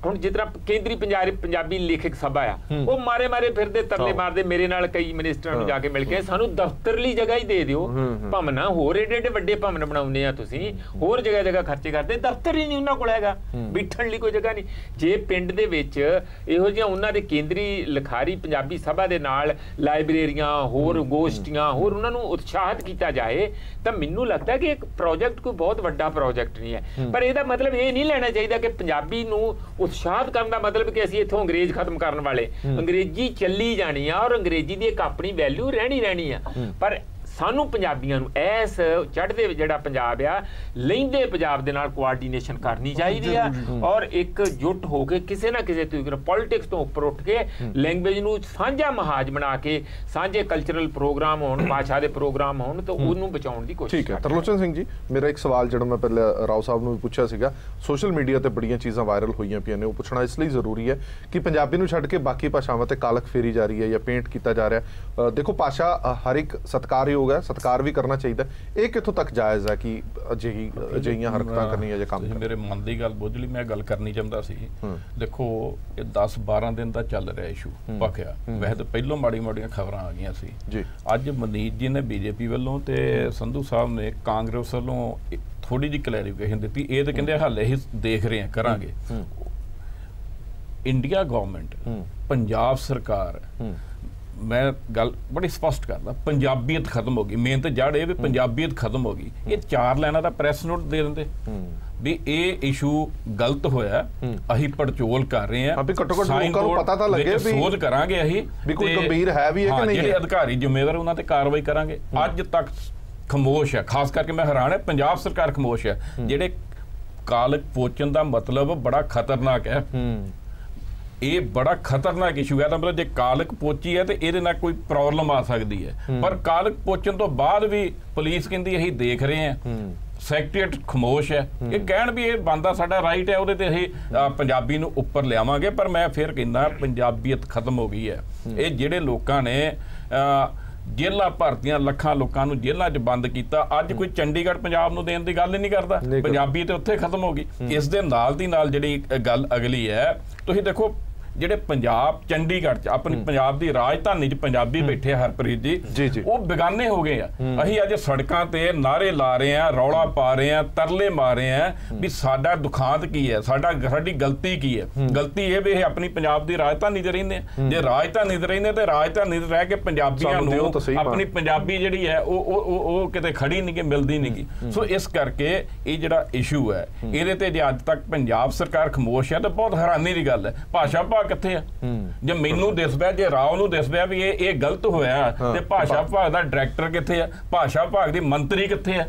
ਹੁਣ ਜਿਸ ਤਰ੍ਹਾਂ ਕੇਂਦਰੀ ਪੰਜਾਬੀ ਲੇਖਕ ਸਭਾ ਆ, ਉਹ ਮਾਰੇ ਫਿਰਦੇ ਤਰਲੇ ਮਾਰਦੇ ਮੇਰੇ ਨਾਲ ਕਈ ਮਿਨਿਸਟਰਾਂ ਨੂੰ ਜਾ ਕੇ ਮਿਲ ਕੇ ਸਾਨੂੰ ਦਫ਼ਤਰਲੀ ਜਗ੍ਹਾ ਹੀ ਦੇ ਦਿਓ। ਭਵਨ ਹੋਰ ਏਡੇ ਵੱਡੇ ਭਵਨ ਬਣਾਉਂਦੇ ਆ ਤੁਸੀਂ, ਹੋਰ ਜਗ੍ਹਾ ਖਰਚੇ ਕਰਦੇ, ਦਫ਼ਤਰ ਹੀ ਨਹੀਂ ਉਹਨਾਂ ਕੋਲ ਹੈਗਾ, ਬੈਠਣ ਲਈ ਕੋਈ ਜਗ੍ਹਾ ਨਹੀਂ। ਜੇ ਪਿੰਡ ਦੇ ਵਿੱਚ ਇਹੋ ਜਿਹੀਆਂ ਉਹਨਾਂ ਦੇ ਕੇਂਦਰੀ ਲਿਖਾਰੀ ਪੰਜਾਬੀ ਸਭਾ ਦੇ ਨਾਲ ਲਾਇਬ੍ਰੇਰੀਆਂ, ਹੋਰ ਗੋਸ਼ਟੀਆਂ, ਹੋਰ ਉਹਨਾਂ ਨੂੰ ਉਤਸ਼ਾਹਿਤ ਕੀਤਾ ਜਾਏ ਤਾਂ ਮੈਨੂੰ ਲੱਗਦਾ ਕਿ ਇੱਕ ਪ੍ਰੋਜੈਕਟ ਕੋਈ ਬਹੁਤ ਵੱਡਾ ਪ੍ਰੋਜੈਕਟ ਨਹੀਂ ਹੈ। ਪਰ ਇਹਦਾ ਮਤਲਬ ਇਹ ਨਹੀਂ ਲੈਣਾ ਚਾਹੀਦਾ ਕਿ ਪੰਜਾਬੀ ਨੂੰ ਉਤਸ਼ਾਹਿਤ ਕਰਨ ਦਾ ਮਤਲਬ ਕਿ ਅਸੀਂ ਇੱਥੋਂ ਅੰਗਰੇਜ਼ ਖਤਮ ਕਰਨ ਵਾਲੇ। ਅੰਗਰੇਜ਼ੀ ਚੱਲੀ ਜਾਣੀ ਆ ਔਰ ਅੰਗਰੇਜ਼ੀ ਦੀ ਇੱਕ ਆਪਣੀ ਵੈਲਿਊ ਰਹਿਣੀ ਆ। ਪਰ ਸਾਨੂੰ ਪੰਜਾਬੀਆਂ ਨੂੰ ਇਸ ਚੜ੍ਹਦੇ ਜਿਹੜਾ ਪੰਜਾਬ ਆ, ਲਹਿੰਦੇ ਪੰਜਾਬ ਦੇ ਨਾਲ ਕੋਆਰਡੀਨੇਸ਼ਨ ਕਰਨੀ ਚਾਹੀਦੀ ਆ ਔਰ ਇੱਕ ਜੁੱਟ ਹੋ ਕੇ ਕਿਸੇ ਨਾ ਕਿਸੇ ਤਰੀਕੇ ਪੋਲਿਟਿਕਸ ਤੋਂ ਉੱਪਰ ਉੱਠ ਕੇ ਲੈਂਗੁਏਜ ਨੂੰ ਸਾਂਝਾ ਮਹਾਜ ਬਣਾ ਕੇ ਸਾਂਝੇ ਕਲਚਰਲ ਪ੍ਰੋਗਰਾਮ ਹੋਣ, ਭਾਸ਼ਾ ਦੇ ਪ੍ਰੋਗਰਾਮ ਹੋਣ ਤਾਂ ਉਹਨੂੰ ਬਚਾਉਣ ਦੀ ਕੋਸ਼ਿਸ਼। ਠੀਕ ਹੈ ਤਰਲੋਚਨ ਸਿੰਘ ਜੀ, ਮੇਰਾ ਇੱਕ ਸਵਾਲ ਜਿਹੜਾ ਮੈਂ ਪਹਿਲੇ ਰਾਓ ਸਾਹਿਬ ਨੂੰ ਵੀ ਪੁੱਛਿਆ ਸੀਗਾ, ਸੋਸ਼ਲ ਮੀਡੀਆ ਤੇ ਬੜੀਆਂ ਚੀਜ਼ਾਂ ਵਾਇਰਲ ਹੋਈਆਂ ਪਈਆਂ ਨੇ, ਉਹ ਪੁੱਛਣਾ ਇਸ ਲਈ ਜ਼ਰੂਰੀ ਹੈ ਕਿ ਪੰਜਾਬੀ ਨੂੰ ਛੱਡ ਕੇ ਬਾਕੀ ਭਾਸ਼ਾਵਾਂ ਤੇ ਕਾਲਖ ਫੇਰੀ ਜਾ ਰਹੀ ਹੈ ਜਾਂ ਪੇਂਟ ਕੀਤਾ ਜਾ ਰਿਹਾ। ਦੇਖੋ ਭਾਸ਼ਾ ਹਰ ਇੱਕ ਸਤਿਕਾਰਯੋਗ ਹੈ, ਸਤਿਕਾਰ ਵੀ ਕਰਨਾ ਚਾਹੀਦਾ। ਇਹ ਕਿੱਥੋਂ ਤੱਕ ਜਾਇਜ਼ ਹੈ ਕਿ ਅਜਿਹੀਆਂ ਹਰਕਤਾਂ ਕਰਨੀਆਂ ਜਾਂ ਕੰਮ? ਮੇਰੇ ਮਨ ਦੀ ਗੱਲ ਬੁੱਝ ਲਈ, ਮੈਂ ਗੱਲ ਕਰਨੀ ਚਾਹੁੰਦਾ ਸੀ। ਦੇਖੋ ਇਹ 10-12 ਦਿਨ ਦਾ ਚੱਲ ਰਿਹਾ ਇਸ਼ੂ ਪੱਕਿਆ, ਵੈਸੇ ਤਾਂ ਪਹਿਲੋਂ ਮਾੜੀਆਂ ਖਬਰਾਂ ਆ ਗਈਆਂ ਸੀ ਜੀ। ਅੱਜ ਮਨੀਤ ਜੀ ਨੇ BJP ਵੱਲੋਂ ਤੇ ਸੰਧੂ ਸਾਹਿਬ ਨੇ ਕਾਂਗਰਸ ਵੱਲੋਂ ਥੋੜੀ ਜਿਹੀ ਕਲੈਰੀਫਿਕੇਸ਼ਨ ਦਿੱਤੀ। ਇਹ ਤਾਂ ਕਹਿੰਦੇ ਹਾਲੇ ਹੀ ਦੇਖ ਰਹੇ ਆ, ਕਰਾਂਗੇ। ਇੰਡੀਆ ਗਵਰਨਮੈਂਟ, ਪੰਜਾਬ ਸਰਕਾਰ, ਮੈਂ ਗੱਲ ਬੜੀ ਸਪਸ਼ਟ ਕਰਦਾ, ਪੰਜਾਬੀਅਤ ਖਤਮ ਹੋ ਗਈ। ਮੇਨ ਤਾਂ ਜੜ ਇਹ ਵੀ ਪੰਜਾਬੀਅਤ ਖਤਮ ਹੋ ਗਈ। ਇਹ 4 ਲਾਈਨਾਂ ਦਾ ਪ੍ਰੈਸ ਨੋਟ ਦੇ ਦਿੰਦੇ ਵੀ ਇਹ ਇਸ਼ੂ ਗਲਤ ਹੋਇਆ, ਅਸੀਂ ਪੜਚੋਲ ਕਰ ਰਹੇ ਹਾਂ, ਲੋਕਾਂ ਨੂੰ ਪਤਾ ਤਾਂ ਲੱਗੇ ਵੀ ਸੋਧ ਕਰਾਂਗੇ ਅਸੀਂ ਵੀ ਕੋਈ ਗੰਭੀਰ ਹੈ ਵੀ ਹੈ ਕਿ ਨਹੀਂ। ਜਿਹੜੇ ਅਧਿਕਾਰੀ ਜ਼ਿੰਮੇਵਾਰ ਉਹਨਾਂ ਤੇ ਕਾਰਵਾਈ ਕਰਾਂਗੇ। ਅੱਜ ਤੱਕ ਖਾਮੋਸ਼ ਹੈ, ਖਾਸ ਕਰਕੇ ਮੈਂ ਹੈਰਾਨ ਹੈ ਪੰਜਾਬ ਸਰਕਾਰ ਖਾਮੋਸ਼ ਹੈ। ਜਿਹੜੇ ਕਾਲਕ ਪੋਚਣ ਦਾ ਮਤਲਬ ਬੜਾ ਖਤਰਨਾਕ ਹੈ, ਇਹ ਬੜਾ ਖਤਰਨਾਕ ਇਸ਼ੂ ਹੈ। ਤਾਂ ਮਤਲਬ ਜੇ ਕਾਲਕ ਪੋਚੀ ਹੈ ਤੇ ਇਹਦੇ ਨਾਲ ਕੋਈ ਪ੍ਰੋਬਲਮ ਆ ਸਕਦੀ ਹੈ, ਪਰ ਕਾਲਕ ਪੋਚਣ ਤੋਂ ਬਾਅਦ ਵੀ ਪੁਲਿਸ ਕਹਿੰਦੀ ਅਸੀਂ ਦੇਖ ਰਹੇ ਹਾਂ, ਸੈਕਟਰੀਏਟ ਖਾਮੋਸ਼ ਹੈ। ਇਹ ਕਹਿਣ ਵੀ ਇਹ ਬੰਦਾ ਸਾਡਾ ਰਾਈਟ ਹੈ, ਉਹਦੇ ਤੇ ਅਸੀਂ ਪੰਜਾਬੀ ਨੂੰ ਉੱਪਰ ਲਿਆਵਾਂਗੇ। ਪਰ ਮੈਂ ਫਿਰ ਕਹਿੰਦਾ ਪੰਜਾਬੀਅਤ ਖਤਮ ਹੋ ਗਈ ਹੈ। ਇਹ ਜਿਹੜੇ ਲੋਕਾਂ ਨੇ ਜੇਲ੍ਹਾਂ ਭਰਤੀਆਂ, ਲੱਖਾਂ ਲੋਕਾਂ ਨੂੰ ਜੇਲ੍ਹਾਂ 'ਚ ਬੰਦ ਕੀਤਾ, ਅੱਜ ਕੋਈ ਚੰਡੀਗੜ੍ਹ ਪੰਜਾਬ ਨੂੰ ਦੇਣ ਦੀ ਗੱਲ ਹੀ ਨਹੀਂ ਕਰਦਾ। ਪੰਜਾਬੀ ਤੇ ਉੱਥੇ ਖਤਮ ਹੋ ਗਈ। ਇਸ ਦੇ ਨਾਲ ਦੀ ਨਾਲ ਜਿਹੜੀ ਗੱਲ ਅਗਲੀ ਹੈ, ਤੁਸੀਂ ਦੇਖੋ ਜਿਹੜੇ ਪੰਜਾਬ ਚੰਡੀਗੜ੍ਹ ਚ ਆਪਣੀ ਪੰਜਾਬ ਦੀ ਰਾਜਧਾਨੀ ਚ ਪੰਜਾਬੀ ਬੈਠੇ ਆ ਹਰਪ੍ਰੀਤ ਜੀ ਉਹ ਬੇਗਾਨੇ ਹੋ ਗਏ ਆ। ਅਸੀਂ ਅੱਜ ਸੜਕਾਂ ਤੇ ਨਾਰੇ ਲਾ ਰਹੇ ਆ, ਰੌਲਾ ਪਾ ਰਹੇ ਆ, ਤਰਲੇ ਮਾਰ ਰਹੇ ਆ ਵੀ ਸਾਡਾ ਦੁਖਾਂਤ ਕੀ ਹੈ, ਸਾਡੀ ਗਲਤੀ ਕੀ ਹੈ। ਗਲਤੀ ਇਹ ਵੀ ਇਹ ਆਪਣੀ ਪੰਜਾਬ ਦੀ ਰਾਜਧਾਨੀ ਤੇ ਰਹਿੰਦੇ ਆ। ਜੇ ਰਾਜਧਾਨੀ ਤੇ ਰਹਿੰਦੇ ਤੇ ਰਾਜਧਾਨੀ ਤੇ ਰਹਿ ਕੇ ਪੰਜਾਬੀਆਂ ਨੂੰ ਆਪਣੀ ਪੰਜਾਬੀ ਜਿਹੜੀ ਹੈ ਉਹ ਕਿਤੇ ਖੜੀ ਨਹੀਂ ਗੀ, ਮਿਲਦੀ ਨਹੀਂ ਗੀ। ਸੋ ਇਸ ਕਰਕੇ ਇਹ ਜਿਹੜਾ ਇਸ਼ੂ ਹੈ ਇਹਦੇ ਤੇ ਜੇ ਅੱਜ ਤੱਕ ਪੰਜਾਬ ਸਰਕਾਰ ਖਮੋਸ਼ ਹੈ ਤਾਂ ਬਹੁਤ ਹੈਰਾਨੀ ਦੀ ਗੱਲ ਹੈ। ਭਾਸ਼ਾ ਭਾਗ ਕਿੱਥੇ ਆ? ਜੇ ਮੈਨੂੰ ਦਿਸ ਪਿਆ, ਜੇ ਰਾਓ ਨੂੰ ਦਿਸ ਪਿਆ ਵੀ ਇਹ ਗਲਤ ਹੋਇਆ ਤੇ ਭਾਸ਼ਾ ਭਾਗ ਦਾ ਡਾਇਰੈਕਟਰ ਕਿੱਥੇ ਆ? ਭਾਸ਼ਾ ਭਾਗ ਦੀ ਮੰਤਰੀ ਕਿੱਥੇ ਆ?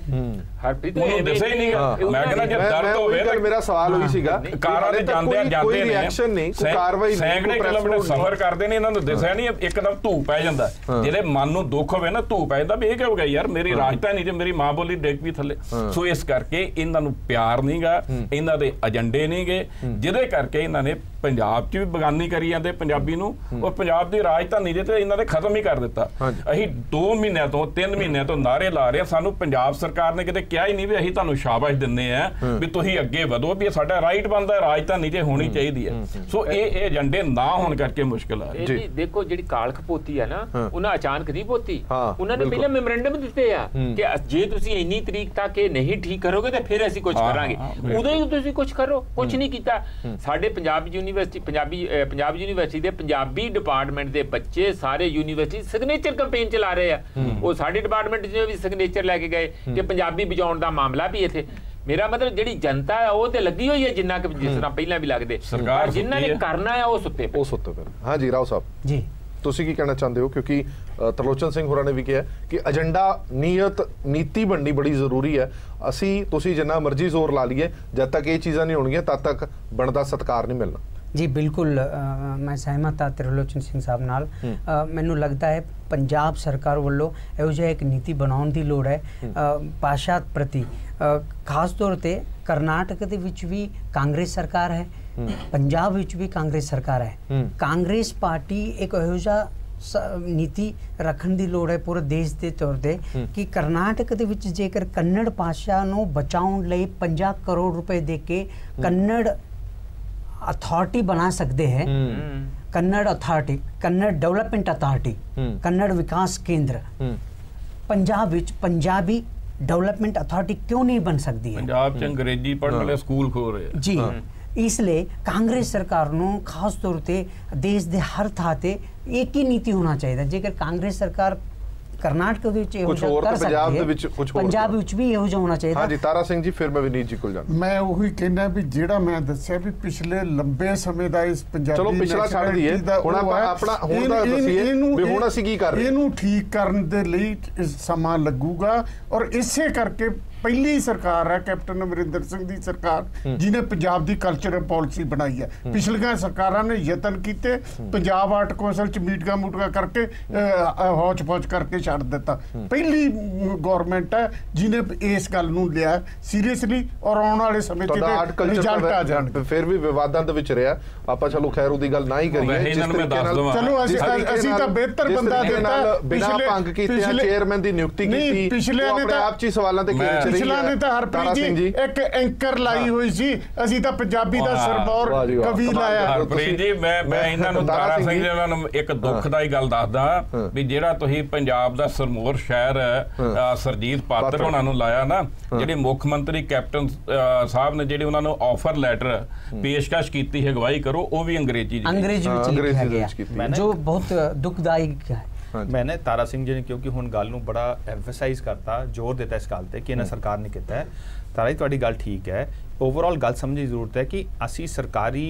ਹਰਪ੍ਰੀਤ ਉਹਨੂੰ ਦਿਸੇ ਹੀ ਨਹੀਂ। ਮੈਂ ਕਹਿੰਦਾ ਜੇ ਦਰਦ ਹੋਵੇ ਤਾਂ ਮੇਰਾ ਸਵਾਲ ਉਹੀ ਸੀਗਾ, ਕਾਰਾਂ ਦੇ ਜਾਂਦੇ ਕੋਈ ਰਿਐਕਸ਼ਨ ਨਹੀਂ, ਕੋਈ ਕਾਰਵਾਈ ਨਹੀਂ, ਸੈਂਕੜੇ ਕਿਲੋਮੀਟਰ ਸਫ਼ਰ ਕਰਦੇ ਨੇ, ਇਹਨਾਂ ਨੂੰ ਦਿਸਿਆ ਨਹੀਂ। ਇੱਕਦਮ ਧੂ ਪੈ ਜਾਂਦਾ, ਜਿਹੜੇ ਮਨ ਨੂੰ ਦੁੱਖ ਹੋਵੇ ਨਾ ਧੂ ਪੈ ਜਾਂਦਾ ਵੀ ਇਹ ਕਿਉਂ ਗਿਆ ਯਾਰ, ਮੇਰੀ ਰਾਜਧਾਨੀ ਤੇ ਮੇਰੀ ਮਾਂ ਬੋਲੀ ਡਿੱਗ ਵੀ ਥੱਲੇ। ਸੋ ਇਸ ਕਰਕੇ ਇਹਨਾਂ ਨੂੰ ਪਿਆਰ ਨਹੀਂਗਾ, ਇਹਨਾਂ ਦੇ ਏਜੰਡੇ ਨਹੀਂਗੇ, ਜਿਹਦੇ ਕਰਕੇ ਇਹਨਾਂ ਨੇ ਪੰਜਾਬ 'ਚ ਵੀ ਬੇਗਾਨੀ ਕਰੀ ਜਾਂਦੇ ਪੰਜਾਬੀ ਨੂੰ, ਉਹ ਪੰਜਾਬ ਦੀ ਰਾਜਧਾਨੀ ਦੇ ਤੇ ਇਹਨਾਂ ਨੇ ਖਤਮ ਹੀ ਕਰ ਦਿੱਤਾ। ਅਸੀਂ 2 ਮਹੀਨਿਆਂ ਤੋਂ 3 ਮਹੀਨਿਆਂ ਤੋਂ ਨਾਅਰੇ ਲਾ ਰਹੇ, ਸਾਨੂੰ ਪੰਜਾਬ ਸਰਕਾਰ ਨੇ ਕਿਤੇ ਕਿਹਾ ਹੀ ਨਹੀਂ ਵੀ ਅਸੀਂ ਤੁਹਾਨੂੰ ਸ਼ਾਬਾਸ਼ ਦਿੰਦੇ ਆ ਵੀ ਤੁਸੀਂ ਅੱਗੇ ਵਧੋ, ਵੀ ਸਾਡਾ ਰਾਈਟ ਬਣਦਾ ਰਾਜਧਾਨੀ 'ਚ ਹੋਣੀ ਚਾਹੀਦੀ ਹੈ। ਸੋ ਇਹ ਏਜੰਡੇ ਨਾ ਹੋਣ ਕਰਕੇ ਮੁਸ਼ਕਿਲ ਆ। ਜੀ ਦੇਖੋ ਜਿਹੜੀ ਕਾਲਖ ਪੋਤੀ ਆ ਨਾ, ਉਹਨਾਂ ਅਚਾਨਕ ਨਹੀਂ ਪੋਤੀ, ਉਹਨਾਂ ਨੇ ਪਹਿਲਾਂ ਮੈਮੋਰੈਂਡਮ ਦਿੱਤੇ ਆ ਕਿ ਜੇ ਤੁਸੀਂ ਇੰਨੀ ਤਰੀਕ ਤੱਕ ਇਹ ਨਹੀਂ ਠੀਕ ਕਰੋਗੇ ਤਾਂ ਫਿਰ ਅਸੀਂ ਕੁਝ ਕਰਾਂਗੇ। ਉਦੋਂ ਹੀ ਤੁਸੀਂ ਕੁਝ ਕਰੋ, ਕੁਝ ਨਹੀਂ ਕੀਤਾ। ਸਾਡੇ ਪੰਜਾਬ ਯੂਨੀਵਰਸਿਟੀ ਦੇ ਪੰਜਾਬੀ ਡਿਪਾਰਟਮੈਂਟ ਦੇ ਬੱਚੇ ਸਾਰੇ ਯੂਨੀਵਰਸਿਟੀ ਸਿਗਨੇਚਰ ਕੈਂਪੇਨ ਚਲਾ ਰਹੇ ਆ। ਉਹ ਸਾਡੇ ਡਿਪਾਰਟਮੈਂਟ 'ਚ ਵੀ ਸਿਗਨੇਚਰ ਲੈ ਕੇ ਗਏ ਕਿ ਪੰਜਾਬੀ ਬਚਾਉਣ ਦਾ ਮਾਮਲਾ ਵੀ ਇੱਥੇ। ਮੇਰਾ ਮਤਲਬ ਜਿਹੜੀ ਜਨਤਾ ਹੈ ਉਹ ਤੇ ਲੱਗੀ ਹੋਈ ਹੈ ਜਿੰਨਾ ਕਿ ਜਿਸ ਤਰ੍ਹਾਂ ਪਹਿਲਾਂ ਵੀ ਲੱਗਦੇ, ਸਰਕਾਰ ਜਿਨ੍ਹਾਂ ਨੇ ਕਰਨਾ ਹੈ ਉਹ ਸੁੱਤੇ ਪਏ। ਹਾਂਜੀ ਰਾਓ ਸਾਹਿਬ ਜੀ, ਤੁਸੀਂ ਕੀ ਕਹਿਣਾ ਚਾਹੁੰਦੇ ਹੋ? ਕਿਉਂਕਿ ਤਰਲੋਚਨ ਸਿੰਘ ਹੋਰਾਂ ਨੇ ਵੀ ਕਿਹਾ ਕਿ ਏਜੰਡਾ ਨੀਤੀ ਬਣਨੀ ਬੜੀ ਜ਼ਰੂਰੀ ਹੈ। ਤੁਸੀਂ ਜਿੰਨਾ ਮਰਜ਼ੀ ਜ਼ੋਰ ਲਾ ਲਈਏ, ਜਦ ਤੱਕ ਇਹ ਚੀਜ਼ਾਂ ਨਹੀਂ ਹੋਣਗੀਆਂ ਤਦ ਤੱਕ ਬਣਦਾ ਸਤਿਕਾਰ ਨਹੀਂ ਮਿਲਣਾ। ਜੀ ਬਿਲਕੁਲ ਮੈਂ ਸਹਿਮਤ ਹਾਂ ਤਰਲੋਚਨ ਸਿੰਘ ਸਾਹਿਬ ਨਾਲ। ਮੈਨੂੰ ਲੱਗਦਾ ਹੈ ਪੰਜਾਬ ਸਰਕਾਰ ਵੱਲੋਂ ਇਹੋ ਜਿਹਾ ਇੱਕ ਨੀਤੀ ਬਣਾਉਣ ਦੀ ਲੋੜ ਹੈ ਭਾਸ਼ਾ ਪ੍ਰਤੀ। ਖਾਸ ਤੌਰ ਤੇ ਕਰਨਾਟਕ ਦੇ ਵਿੱਚ ਵੀ ਕਾਂਗਰਸ ਸਰਕਾਰ ਹੈ, ਪੰਜਾਬ ਵਿੱਚ ਵੀ ਕਾਂਗਰਸ ਸਰਕਾਰ ਹੈ। ਕਾਂਗਰਸ ਪਾਰਟੀ ਇੱਕ ਇਹੋ ਜਿਹਾ ਨੀਤੀ ਰੱਖਣ ਦੀ ਲੋੜ ਹੈ ਪੂਰੇ ਦੇਸ਼ ਦੇ ਤੌਰ ਤੇ ਕਿ ਕਰਨਾਟਕ ਦੇ ਵਿੱਚ ਜੇਕਰ ਕੰਨੜ ਭਾਸ਼ਾ ਨੂੰ ਬਚਾਉਣ ਲਈ 50 ਕਰੋੜ ਰੁਪਏ ਦੇ ਕੇ ਕੰਨੜ अथॉरिटी बना सकते हैं, Kannada authority, Kannada development authority, Kannada विकास केंद्र। पंजाब विच पंजाबी डेवलपमेंट अथॉरिटी क्यों नहीं बन सकती है? पंजाब च अंग्रेजी पढ़ने वाले स्कूल खोल रहे हैं जी। इसलिए कांग्रेस सरकार ਨੂੰ ਖਾਸ ਤੌਰ ਤੇ ਦੇਸ਼ ਦੇ ਹਰ ਥਾਂ ਤੇ ਇੱਕ ਹੀ ਨੀਤੀ ਹੋਣਾ ਚਾਹੀਦਾ। ਜੇਕਰ ਕਾਂਗਰਸ ਸਰਕਾਰ ਕਰਨਾਟਕ ਦੇ ਵਿੱਚ ਇਹੋ ਜਿਹਾ ਕਰ ਸਕਦੀ ਹੈ, ਪੰਜਾਬ ਵਿੱਚ ਵੀ ਇਹੋ ਜਿਹਾ ਹੋਣਾ ਚਾਹੀਦਾ। ਹਾਂਜੀ ਤਾਰਾ ਸਿੰਘ ਜੀ, ਫਿਰ ਮੈਂ ਵਿਨੀਤ ਜੀ ਕੋਲ ਜਾਣਾ। ਮੈਂ ਉਹੀ ਕਹਿੰਦਾ ਵੀ ਜਿਹੜਾ ਮੈਂ ਦੱਸਿਆ ਵੀ ਪਿਛਲੇ ਲੰਬੇ ਸਮੇਂ ਦਾ ਇਸ ਪੰਜਾਬੀ, ਚਲੋ ਪਿਛਲਾ ਛੱਡ ਦਈਏ, ਹੁਣ ਆਪਾਂ ਆਪਣਾ ਹੁਣ ਦਾ ਦੱਸੀਏ ਵੀ ਹੁਣ ਅਸੀਂ ਕੀ ਕਰ ਰਹੇ ਹਾਂ। ਇਹਨੂੰ ਠੀਕ ਕਰਨ ਦੇ ਲਈ ਸਮਾਂ ਲੱਗੂਗਾ ਔਰ ਇਸੇ ਕਰਕੇ ਪਹਿਲੀ ਸਰਕਾਰ ਹੈ ਕੈਪਟਨ ਅਮਰਿੰਦਰ ਸਿੰਘ ਦੀ ਸਰਕਾਰ ਜਿਹਨੇ ਪੰਜਾਬ ਦੀ ਕਲਚਰਲ ਪਾਲਿਸੀ ਬਣਾਈ ਹੈ। ਪਿਛਲੀਆਂ ਸਰਕਾਰਾਂ ਨੇ ਯਤਨ ਕੀਤੇ, ਪੰਜਾਬ ਆਰਟ ਕੌਂਸਲ ਚ ਮੀਟਿੰਗਾਂ ਕਰਕੇ ਹੌਚ ਪੌਚ ਕਰਕੇ ਛੱਡ ਦਿੱਤਾ। ਪਹਿਲੀ ਗਵਰਨਮੈਂਟ ਹੈ ਜਿਹਨੇ ਇਸ ਗੱਲ ਨੂੰ ਲਿਆ ਸੀਰੀਅਸਲੀ ਔਰ ਆਉਣ ਵਾਲੇ ਸਮੇਂ 'ਚ ਰਿਜ਼ਲਟ ਆ ਜਾਣ। ਫਿਰ ਵੀ ਵਿਵਾਦਾਂ ਦੇ ਵਿੱਚ ਰਿਹਾ, ਆਪਾਂ ਚਲੋ ਖੈਰ ਉਹਦੀ ਗੱਲ ਨਾ ਹੀ ਕਰੀਏ। ਚਲੋ ਅਸੀਂ ਤਾਂ ਬਿਹਤਰ ਬੰਦਾ ਦਿੱਤਾ, ਬਿਨਾਂ ਭੰਗ ਕੀਤੇ ਚੇਅਰਮੈਨ ਦੀ ਨਿਯੁਕਤੀ ਕੀਤੀ, ਪਿਛਲੇ ਆਪਣੇ ਆਪ 'ਚ ਹੀ ਸਵਾਲਾਂ ਤੇ ਪਿਛਲਾ ਨੇ ਤਾਂ ਹਰਪ੍ਰੀਤ ਜੀ ਇੱਕ ਐਂਕਰ ਲਾਈ ਹੋਈ ਸੀ, ਅਸੀਂ ਤਾਂ ਪੰਜਾਬੀ ਦਾ ਸਰਬੌਰ ਕਵੀ ਲਾਇਆ। ਹਰਪ੍ਰੀਤ ਜੀ ਮੈਂ ਇਹਨਾਂ ਨੂੰ ਤਾਰਾ ਸਿੰਘ ਜੀ ਉਹਨਾਂ ਨੂੰ ਇੱਕ ਦੁੱਖਦਾਈ ਗੱਲ ਦੱਸਦਾ ਵੀ ਜਿਹੜਾ ਤੁਸੀਂ ਪੰਜਾਬ ਦਾ ਸਰਮੌਰ ਸ਼ਾਇਰ ਸਰਜੀਤ ਪਾਤਰ ਉਹਨਾਂ ਨੂੰ ਲਾਇਆ ਨਾ, ਜਿਹੜੇ ਮੁੱਖ ਮੰਤਰੀ ਕੈਪਟਨ ਸਾਹਿਬ ਨੇ ਜਿਹੜੇ ਉਹਨਾਂ ਨੂੰ ਆਫਰ ਲੈਟਰ ਪੇਸ਼ਕਸ਼ ਕੀਤੀ ਹੈ ਅਗਵਾਈ ਕਰੋ, ਉਹ ਵੀ ਅੰਗਰੇਜ਼ੀ ਵਿੱਚ ਲਿਖਿਆ ਜੋ ਬਹੁਤ ਦੁਖਦਾਈ ਹੈ। मैंने तारा सिंह जी ने क्योंकि हुण गल नूं बड़ा एम्फेसाइज करता, जोर दिता इस गल ते कि इन्हां सरकार ने कीता है। तारा जी तुहाडी गल ठीक है, ओवरऑल गल समझने की जरूरत है कि असी सरकारी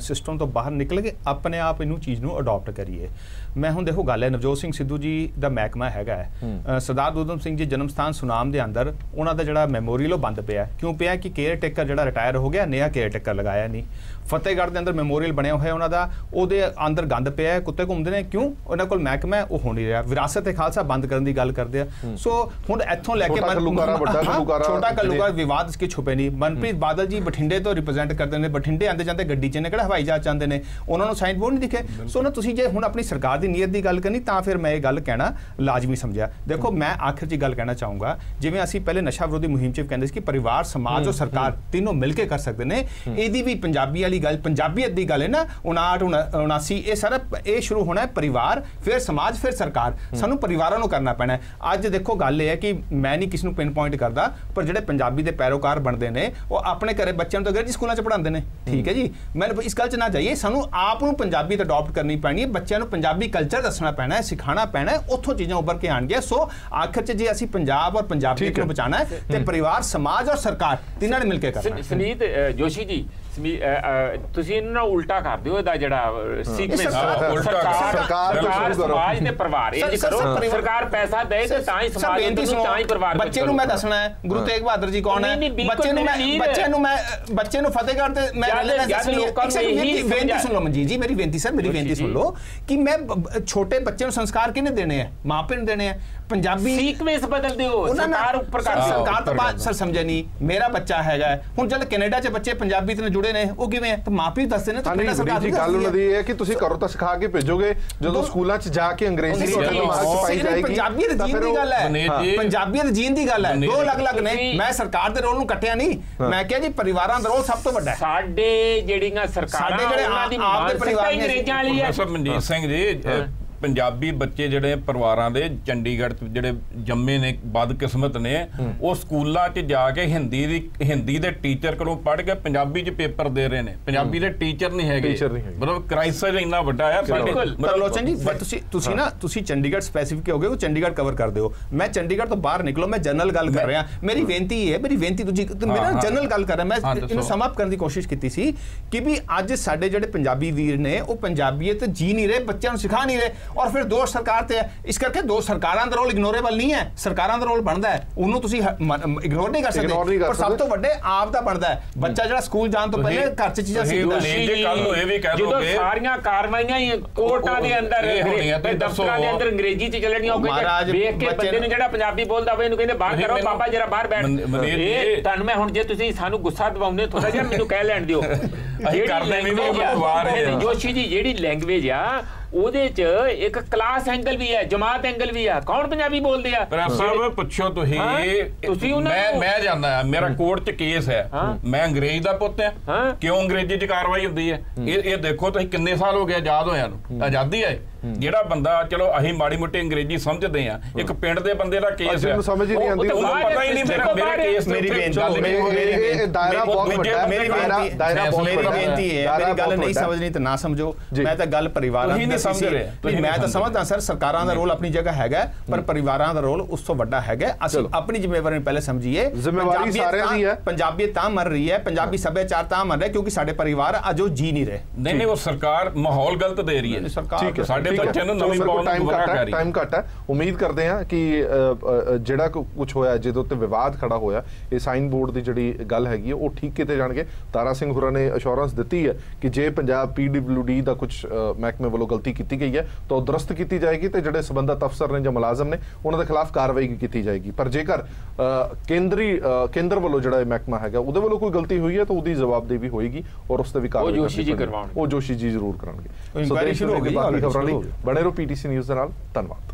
सिस्टम तो बाहर निकल के अपने आप इनू चीज़ नूं अडॉप्ट करिए। मैं हुण देखो गल है नवजोत सिंह सिद्धू जी का महकमा हैगा है, सरदार उधम सिंह जी जन्म स्थान सुनाम के अंदर उन्हों का जिहड़ा मैमोरीअल बंद पिया। क्यों पिया कि केयर टेकर जिहड़ा रिटायर हो गया, नया केयर टेकर लगाया नहीं। फतेहगढ़ के अंदर मैमोरीअल बनया हुआ उन्होंने उहदे अंदर गंद पिया, कुत्ते घूमते हैं, क्यों उन्होंने कोल महकमा है वो हो नहीं रहा। विरासत ए खालसा बंद करने की गल करते हैं। सो हुण इत्थों लैके छोटा घल्लूघारा विवाद इसके छुपे नहीं। मनप्रीत बादल जी बठिंडे तो रिप्रेजेंट करते हैं, बठिंडे आते जाते गड्डी च ने किहड़ा हवाई जहाज चाहते हैं, उन्होंने साइन बोर्ड नहीं दिखे। सो ना तुसीं जे हुण अपनी सरकार ਦੀ ਨੀਅਤ ਦੀ ਗੱਲ ਕਰਨੀ ਤਾਂ ਫਿਰ ਮੈਂ ਇਹ ਗੱਲ ਕਹਿਣਾ ਲਾਜ਼ਮੀ ਸਮਝਿਆ। ਦੇਖੋ ਮੈਂ ਆਖਿਰ 'ਚ ਗੱਲ ਕਹਿਣਾ ਚਾਹੂੰਗਾ, ਜਿਵੇਂ ਅਸੀਂ ਪਹਿਲੇ ਨਸ਼ਾ ਵਿਰੋਧੀ ਮੁਹਿੰਮ 'ਚ ਕਹਿੰਦੇ ਸੀ ਕਿ ਪਰਿਵਾਰ, ਸਮਾਜ ਔਰ ਸਰਕਾਰ ਤਿੰਨੋਂ ਮਿਲ ਕੇ ਕਰ ਸਕਦੇ ਨੇ, ਇਹਦੀ ਵੀ ਪੰਜਾਬੀ ਵਾਲੀ ਗੱਲ, ਪੰਜਾਬੀਅਤ ਦੀ ਗੱਲ ਹੈ ਨਾ। 59 79 ਇਹ ਸਾਰਾ ਇਹ ਸ਼ੁਰੂ ਹੋਣਾ ਹੈ ਪਰਿਵਾਰ, ਫਿਰ ਸਮਾਜ, ਫਿਰ ਸਰਕਾਰ। ਸਾਨੂੰ ਪਰਿਵਾਰਾਂ ਨੂੰ ਕਰਨਾ ਪੈਣਾ ਹੈ। ਅੱਜ ਦੇਖੋ ਗੱਲ ਇਹ ਹੈ ਕਿ ਮੈਂ ਨਹੀਂ ਕਿਸ ਨੂੰ ਪਿਨ ਪੁਆਇੰਟ ਕਰਦਾ, ਪਰ ਜਿਹੜੇ ਪੰਜਾਬੀ ਦੇ ਪੈਰੋਕਾਰ ਬਣਦੇ ਨੇ ਉਹ ਆਪਣੇ ਘਰੇ ਬੱਚਿਆਂ ਨੂੰ ਤਾਂ ਅੰਗਰੇਜ਼ੀ ਸਕੂਲਾਂ 'ਚ ਪੜ੍ਹਾਉਂਦੇ ਨੇ, ਠੀਕ ਹੈ ਜੀ। ਮੈਂ ਇਸ ਗੱਲ 'ਚ ਨਾ ਜਾਈਏ, ਸਾਨੂੰ ਆਪ ਨੂੰ ਪੰਜਾਬੀ ਤੇ ਅਡਾਪਟ ਕਰਨੀ ਪੈਣੀ ਹੈ, ਬੱਚਿਆਂ ਨੂੰ ਪੰਜਾਬੀ ਕਲਚਰ ਦੱਸਣਾ ਪੈਣਾ ਹੈ, ਸਿਖਾਉਣਾ ਪੈਣਾ ਹੈ, ਉੱਥੋਂ ਚੀਜ਼ਾਂ ਉੱਭਰ ਕੇ ਆਉਣਗੀਆਂ। ਸੋ ਆਖਿਰ 'ਚ ਜੇ ਅਸੀਂ ਪੰਜਾਬ ਔਰ ਪੰਜਾਬੀਅਤ ਨੂੰ ਬਚਾਉਣਾ ਹੈ ਤੇ ਪਰਿਵਾਰ, ਸਮਾਜ ਔਰ ਸਰਕਾਰ ਤਿੰਨਾਂ ਨੇ ਮਿਲ ਕੇ ਕਰਨਾ। ਸੁਨੀਤ ਜੋਸ਼ੀ ਜੀ, ਤੁਸੀਂ ਇਹਨਾਂ ਨਾਲ ਉਲਟਾ ਕਰ ਦਿਓ ਇਹਦਾ ਜਿਹੜਾ ਸੀਕੁਐਂਸ, ਸਰਕਾਰ, ਸਮਾਜ ਤੇ ਪਰਿਵਾਰ, ਇਹ ਕਰੋ। ਸਰਕਾਰ ਪੈਸਾ ਦੇ ਤੇ ਤਾਂ ਹੀ ਸਮਾਜ ਨੂੰ, ਤਾਂ ਹੀ ਪਰਿਵਾਰ। ਬੱਚੇ ਨੂੰ ਮੈਂ ਦੱਸਣਾ ਹੈ ਗੁਰੂ ਤੇਗ ਬਹਾਦਰ ਜੀ ਕੌਣ ਹੈ, ਬੱਚੇ ਨੂੰ ਫਤਿਹਗੜ੍ਹ ਤੇ ਮੈਂ ਬੇਨਤੀ ਸੁਣ ਲਓ ਮਨਜੀਤ ਜੀ, ਮੇਰੀ ਬੇਨਤੀ ਸਰ, ਮੇਰੀ ਬੇਨਤੀ ਸੁਣ ਲਓ ਕਿ ਮੈਂ ਛੋਟੇ ਬੱਚੇ ਨੂੰ ਸੰਸਕਾਰ ਕਿਹਨੇ ਦੇਣੇ ਆ? ਮਾਂ ਪਿਓ ਨੂੰ ਦੇਣੇ ਆ। ਪੰਜਾਬੀ ਸੀਕੁਐਂਸ ਬਦਲ ਦਿਓ, ਸਰਕਾਰ ਉੱਪਰ ਕਰ, ਸਰਕਾਰ ਤੋਂ ਬਾਅਦ ਸਰ ਸਮਝੇ ਨਹੀਂ, ਮੇਰਾ ਬੱਚਾ ਹੈਗਾ ਹੁਣ ਜਦ ਕੈਨੇਡਾ 'ਚ ਬੱਚੇ ਪੰਜਾਬੀ ਤੇ ਜੁੜੇ ਨੇ, ਉਹ ਕਿਵੇਂ ਤਾਂ ਮਾਪੇ ਦੱਸਦੇ ਨੇ। ਤਾਂ ਸਰਕਾਰ ਦੀ ਗੱਲ ਉਹਨਾਂ ਦੀ ਹੈ ਕਿ ਤੁਸੀਂ ਘਰੋਂ ਤਾਂ ਸਿਖਾ ਕੇ ਭੇਜੋਗੇ, ਜਦੋਂ ਸਕੂਲਾਂ 'ਚ ਜਾ ਕੇ ਅੰਗਰੇਜ਼ੀ ਪਾਈ ਜਾਏਗੀ। ਪੰਜਾਬੀਅਤ ਜੀਣ ਦੀ ਗੱਲ ਹੈ, ਪੰਜਾਬੀਅਤ ਜੀਣ ਦੀ ਗੱਲ ਹੈ, ਦੋ ਅਲੱਗ-ਅਲੱਗ ਨੇ। ਮੈਂ ਸਰਕਾਰ ਦੇ ਰੋਲ ਨੂੰ ਕੱਟਿਆ ਨਹੀਂ, ਮੈਂ ਕਿਹਾ ਜੀ ਪਰਿਵਾਰਾਂ ਦਾ ਰੋਲ ਸਭ ਤੋਂ ਵੱਡਾ ਹੈ। ਸਾਡੇ ਜਿਹੜੀਆਂ ਸਰਕਾਰਾਂ, ਉਹਨਾਂ ਦੀ ਆਪ ਦੇ ਪਰਿਵਾਰ ਅੰਗਰੇਜ਼ਾਂ ਵਾਲੀ ਹੈ। ਮਨਜੀਤ ਸਿੰਘ ਜੀ, ਪੰਜਾਬੀ ਬੱਚੇ ਜਿਹੜੇ ਪਰਿਵਾਰਾਂ ਦੇ ਚੰਡੀਗੜ੍ਹ ਜਿਹੜੇ ਜੰਮੇ ਨੇ, ਬਦਕਿਸਮਤ ਨੇ, ਉਹ ਸਕੂਲਾਂ 'ਚ ਜਾ ਕੇ ਹਿੰਦੀ ਦੇ ਟੀਚਰ ਕੋਲੋਂ ਪੜ੍ਹ ਕੇ ਪੰਜਾਬੀ 'ਚ ਪੇਪਰ ਦੇ ਰਹੇ ਨੇ। ਪੰਜਾਬੀ ਦੇ ਟੀਚਰ ਨਹੀਂ ਹੈਗੇ, ਮਤਲਬ ਕ੍ਰਾਈਸਿਸ ਇੰਨਾ ਵੱਡਾ ਆ ਸਾਡੇ। ਲੋਚਨ ਜੀ ਤੁਸੀਂ ਚੰਡੀਗੜ੍ਹ ਸਪੈਸੀਫਿਕ ਹੋ ਗਏ, ਉਹ ਚੰਡੀਗੜ੍ਹ ਕਵਰ ਕਰਦੇ ਹੋ। ਮੈਂ ਚੰਡੀਗੜ੍ਹ ਤੋਂ ਬਾਹਰ ਨਿਕਲੋ, ਮੈਂ ਜਨਰਲ ਗੱਲ ਕਰ ਰਿਹਾ। ਮੇਰੀ ਬੇਨਤੀ ਹੈ, ਤੁਸੀਂ ਮੇਰਾ ਜਨਰਲ ਗੱਲ ਕਰ ਰਿਹਾ। ਮੈਂ ਇਹਨੂੰ ਸਮ ਅਪ ਕਰਨ ਦੀ ਕੋਸ਼ਿਸ਼ ਕੀਤੀ ਸੀ ਕਿ ਵੀ ਅੱਜ ਸਾਡੇ ਜਿਹੜੇ ਪੰਜਾਬੀ ਵੀਰ ਨੇ ਉਹ ਪੰਜਾਬੀਅਤ ਜੀ ਨਹੀਂ ਰਹੇ, ਬੱਚਿਆਂ ਨੂੰ ਸਿਖਾ ਨਹੀਂ ਰਹੇ, ਔਰ ਫਿਰ ਦੋਸ਼ ਸਰਕਾਰ ਤੇ ਹੈ। ਇਸ ਕਰਕੇ ਦੋ ਸਰਕਾਰਾਂ ਦਾ ਰੋਲ ਇਗਨੋਰੇਬਲ ਨਹੀਂ ਹੈ, ਸਰਕਾਰਾਂ ਦਾ ਰੋਲ ਬਣਦਾ ਹੈ, ਉਹਨੂੰ ਤੁਸੀਂ ਇਗਨੋਰ ਨਹੀਂ ਕਰ ਸਕਦੇ। ਪਰ ਸਭ ਤੋਂ ਵੱਡੇ ਆਪ ਦਾ ਬਣਦਾ ਹੈ। ਬੱਚਾ ਜਿਹੜਾ ਸਕੂਲ ਜਾਣ ਤੋਂ ਪਹਿਲੇ ਘਰ 'ਚ ਚੀਜ਼ਾਂ ਸਿੱਖਦਾ ਹੈ। ਜਦੋਂ ਸਾਰੀਆਂ ਕਾਰਵਾਈਆਂ ਹੀ ਕੋਰਟਾਂ ਦੇ ਅੰਦਰ, ਦਫ਼ਤਰਾਂ ਦੇ ਅੰਦਰ ਅੰਗਰੇਜ਼ੀ 'ਚ ਚੱਲਣੀਆਂ, ਉਹ ਵੇਖ ਕੇ ਬੰਦੇ ਨੂੰ ਜਿਹੜਾ ਪੰਜਾਬੀ ਬੋਲਦਾ ਹੋਵੇ ਇਹਨੂੰ ਕਹਿੰਦੇ ਬਾਹਰ ਕਰੋ, ਪਾਪਾ ਜਰਾ ਬਾਹਰ ਬੈਠ। ਇਹ ਤੁਹਾਨੂੰ ਮੈਂ ਹੁਣ, ਜੇ ਤੁਸੀਂ ਸਾਨੂੰ ਗੁੱਸਾ ਦਿਵਾਉਂਦੇ ਥੋੜਾ ਜਿਹਾ, ਮੈਨੂੰ ਕਹਿ ਲੈਣ ਦਿਓ। ਜੋਸ਼ੀ ਜੀ, ਜਿਹੜੀ ਲੈਂਗੁਏਜ ਆ ਉਹਦੇ 'ਚ ਇੱਕ ਕਲਾਸ ਐਂਗਲ ਵੀ ਹੈ, ਜਮਾਤ ਐਂਗਲ ਵੀ ਆ। ਕੌਣ ਪੰਜਾਬੀ ਬੋਲਦੇ ਆ? ਸਭ ਪੁੱਛੋ ਤੁਸੀਂ। ਮੈਂ ਜਾਂਦਾ, ਮੇਰਾ ਕੋਰਟ 'ਚ ਕੇਸ ਹੈ, ਮੈਂ ਅੰਗਰੇਜ਼ ਦਾ ਪੁੱਤ ਹਾਂ, ਕਿਉਂ ਅੰਗਰੇਜ਼ੀ 'ਚ ਕਾਰਵਾਈ ਹੁੰਦੀ ਹੈ? ਇਹ ਦੇਖੋ ਤੁਸੀਂ ਕਿੰਨੇ ਸਾਲ ਹੋ ਗਏ ਆਜ਼ਾਦ ਹੋਇਆ ਨੂੰ, ਆਜ਼ਾਦੀ ਹੈ। ਜਿਹੜਾ ਬੰਦਾ, ਚਲੋ ਅਸੀਂ ਮਾੜੀ ਮੋਟੀ ਅੰਗਰੇਜ਼ੀ ਸਮਝਦੇ ਆ, ਇੱਕ ਪਿੰਡ ਦੇ ਬੰਦੇ ਦਾ ਕੇਸ ਹੈ, ਸਮਝ ਹੀ ਨਹੀਂ ਆਉਂਦੀ, ਉਹਨੂੰ ਪਤਾ ਹੀ ਨਹੀਂ ਮੇਰੇ ਕੇਸ। ਮੇਰੀ ਦਾਇਰਾ ਬਹੁਤ ਵੱਡਾ ਹੈ, ਮੇਰੀ ਬੇਨਤੀ ਹੈ, ਮੇਰੀ ਗੱਲ ਨਹੀਂ ਸਮਝਣੀ ਤਾਂ ਨਾ ਸਮਝੋ। ਮੈਂ ਤਾਂ ਗੱਲ ਪਰਿਵਾਰਾਂ ਦੀ ਸਮਝ ਰਿਹਾ, ਮੈਂ ਤਾਂ ਸਮਝਦਾ ਸਰ ਸਰਕਾਰਾਂ ਦਾ ਰੋਲ ਆਪਣੀ ਜਗ੍ਹਾ ਹੈਗਾ, ਪਰ ਪਰਿਵਾਰਾਂ ਦਾ ਰੋਲ ਉਸ ਤੋਂ ਵੱਡਾ ਹੈਗਾ। ਅਸੀਂ ਆਪਣੀ ਜ਼ਿੰਮੇਵਾਰੀ ਨੂੰ ਪਹਿਲੇ ਸਮਝੀਏ। ਜ਼ਿੰਮੇਵਾਰੀ ਸਾਰਿਆਂ ਦੀ ਹੈ। ਪੰਜਾਬੀਅਤ ਤਾਂ ਮਰ ਰਹੀ ਹੈ, ਪੰਜਾਬੀ ਸੱਭਿਆਚਾਰ ਤਾਂ ਮਰ ਰਿਹਾ ਕਿਉਂਕਿ ਸਾਡੇ ਪਰਿਵਾਰ ਅੱਜ ਉਹ ਜੀ ਨਹੀਂ ਰਹੇ। ਨਹੀਂ, ਉਹ ਸਰਕਾਰ ਮਾਹੌਲ ਗਲਤ ਦੇ ਰਹੀ ਹੈ। ਸਰਕਾਰ ਸਾਡੇ ਬੱਚਿਆਂ ਨੂੰ ਨਵੀਂ ਪਾਉਣ ਨੂੰ ਗੁੰਮਰਾਹ ਕਰ ਰਹੀ ਹੈ। ਟਾਈਮ ਘੱਟ ਹੈ। ਉਮੀਦ ਕਰਦੇ ਹਾਂ ਕਿ ਜਿਹੜਾ ਕੁਝ ਹੋਇਆ, ਜਿਹਦੇ ਉੱਤੇ ਵਿਵਾਦ ਖੜਾ ਹੋਇਆ, ਇਹ ਸਾਈਨ ਬੋਰਡ ਦੀ ਜਿਹੜੀ ਗੱਲ ਹੈਗੀ ਉਹ ਠੀਕ ਕੀਤੇ ਜਾਣਗੇ। ਤਾਰਾ ਸਿੰਘ ਹੋਰਾਂ ਨੇ ਅਸ਼ੋਰੈਂਸ ਦਿੱਤੀ ਹੈ ਕਿ ਜੇ ਪੰਜਾਬ PWD ਦਾ ਕੁਝ ਮਹਿਕਮੇ ਵੱਲੋਂ ਗਲਤੀ ਕੀਤੀ ਗਈ ਹੈ ਤਾਂ ਉਹ ਦਰਸਤ ਕੀਤੀ ਜਾਏਗੀ ਤੇ ਜਿਹੜੇ ਸੰਬੰਧਤ ਅਫਸਰ ਨੇ ਜਾਂ ਮੁਲਾਜ਼ਮ ਨੇ ਉਹਨਾਂ ਦੇ ਖਿਲਾਫ ਕਾਰਵਾਈ ਕੀਤੀ ਜਾਏਗੀ। ਪਰ ਜੇਕਰ ਕੇਂਦਰ ਵੱਲੋਂ ਜਿਹੜਾ ਇਹ ਮਹਿਕਮਾ ਹੈਗਾ ਉਹਦੇ ਵੱਲੋਂ ਕੋਈ ਗਲਤੀ ਹੋਈ ਹੈ ਤਾਂ ਉਹਦੀ ਜਵਾਬਦੇਹੀ ਵੀ ਹੋਏਗੀ ਔਰ ਉਸ ਤੇ ਵੀ ਕਾਰਵਾਈ ਉਹ ਜੋਸ਼ੀ ਜੀ ਜ਼ਰੂਰ ਕਰਨਗੇ। ਸੋ ਦੇਸ਼ ਸ਼ੁਰੂ ਹੋ ਗਈ, ਬਾਕੀ ਖਬਰਾਂ ਲਈ ਬਣੇ ਰਹੋ PTC ਨਿਊਜ਼ ਦੇ ਨਾਲ। ਧੰਨਵਾਦ।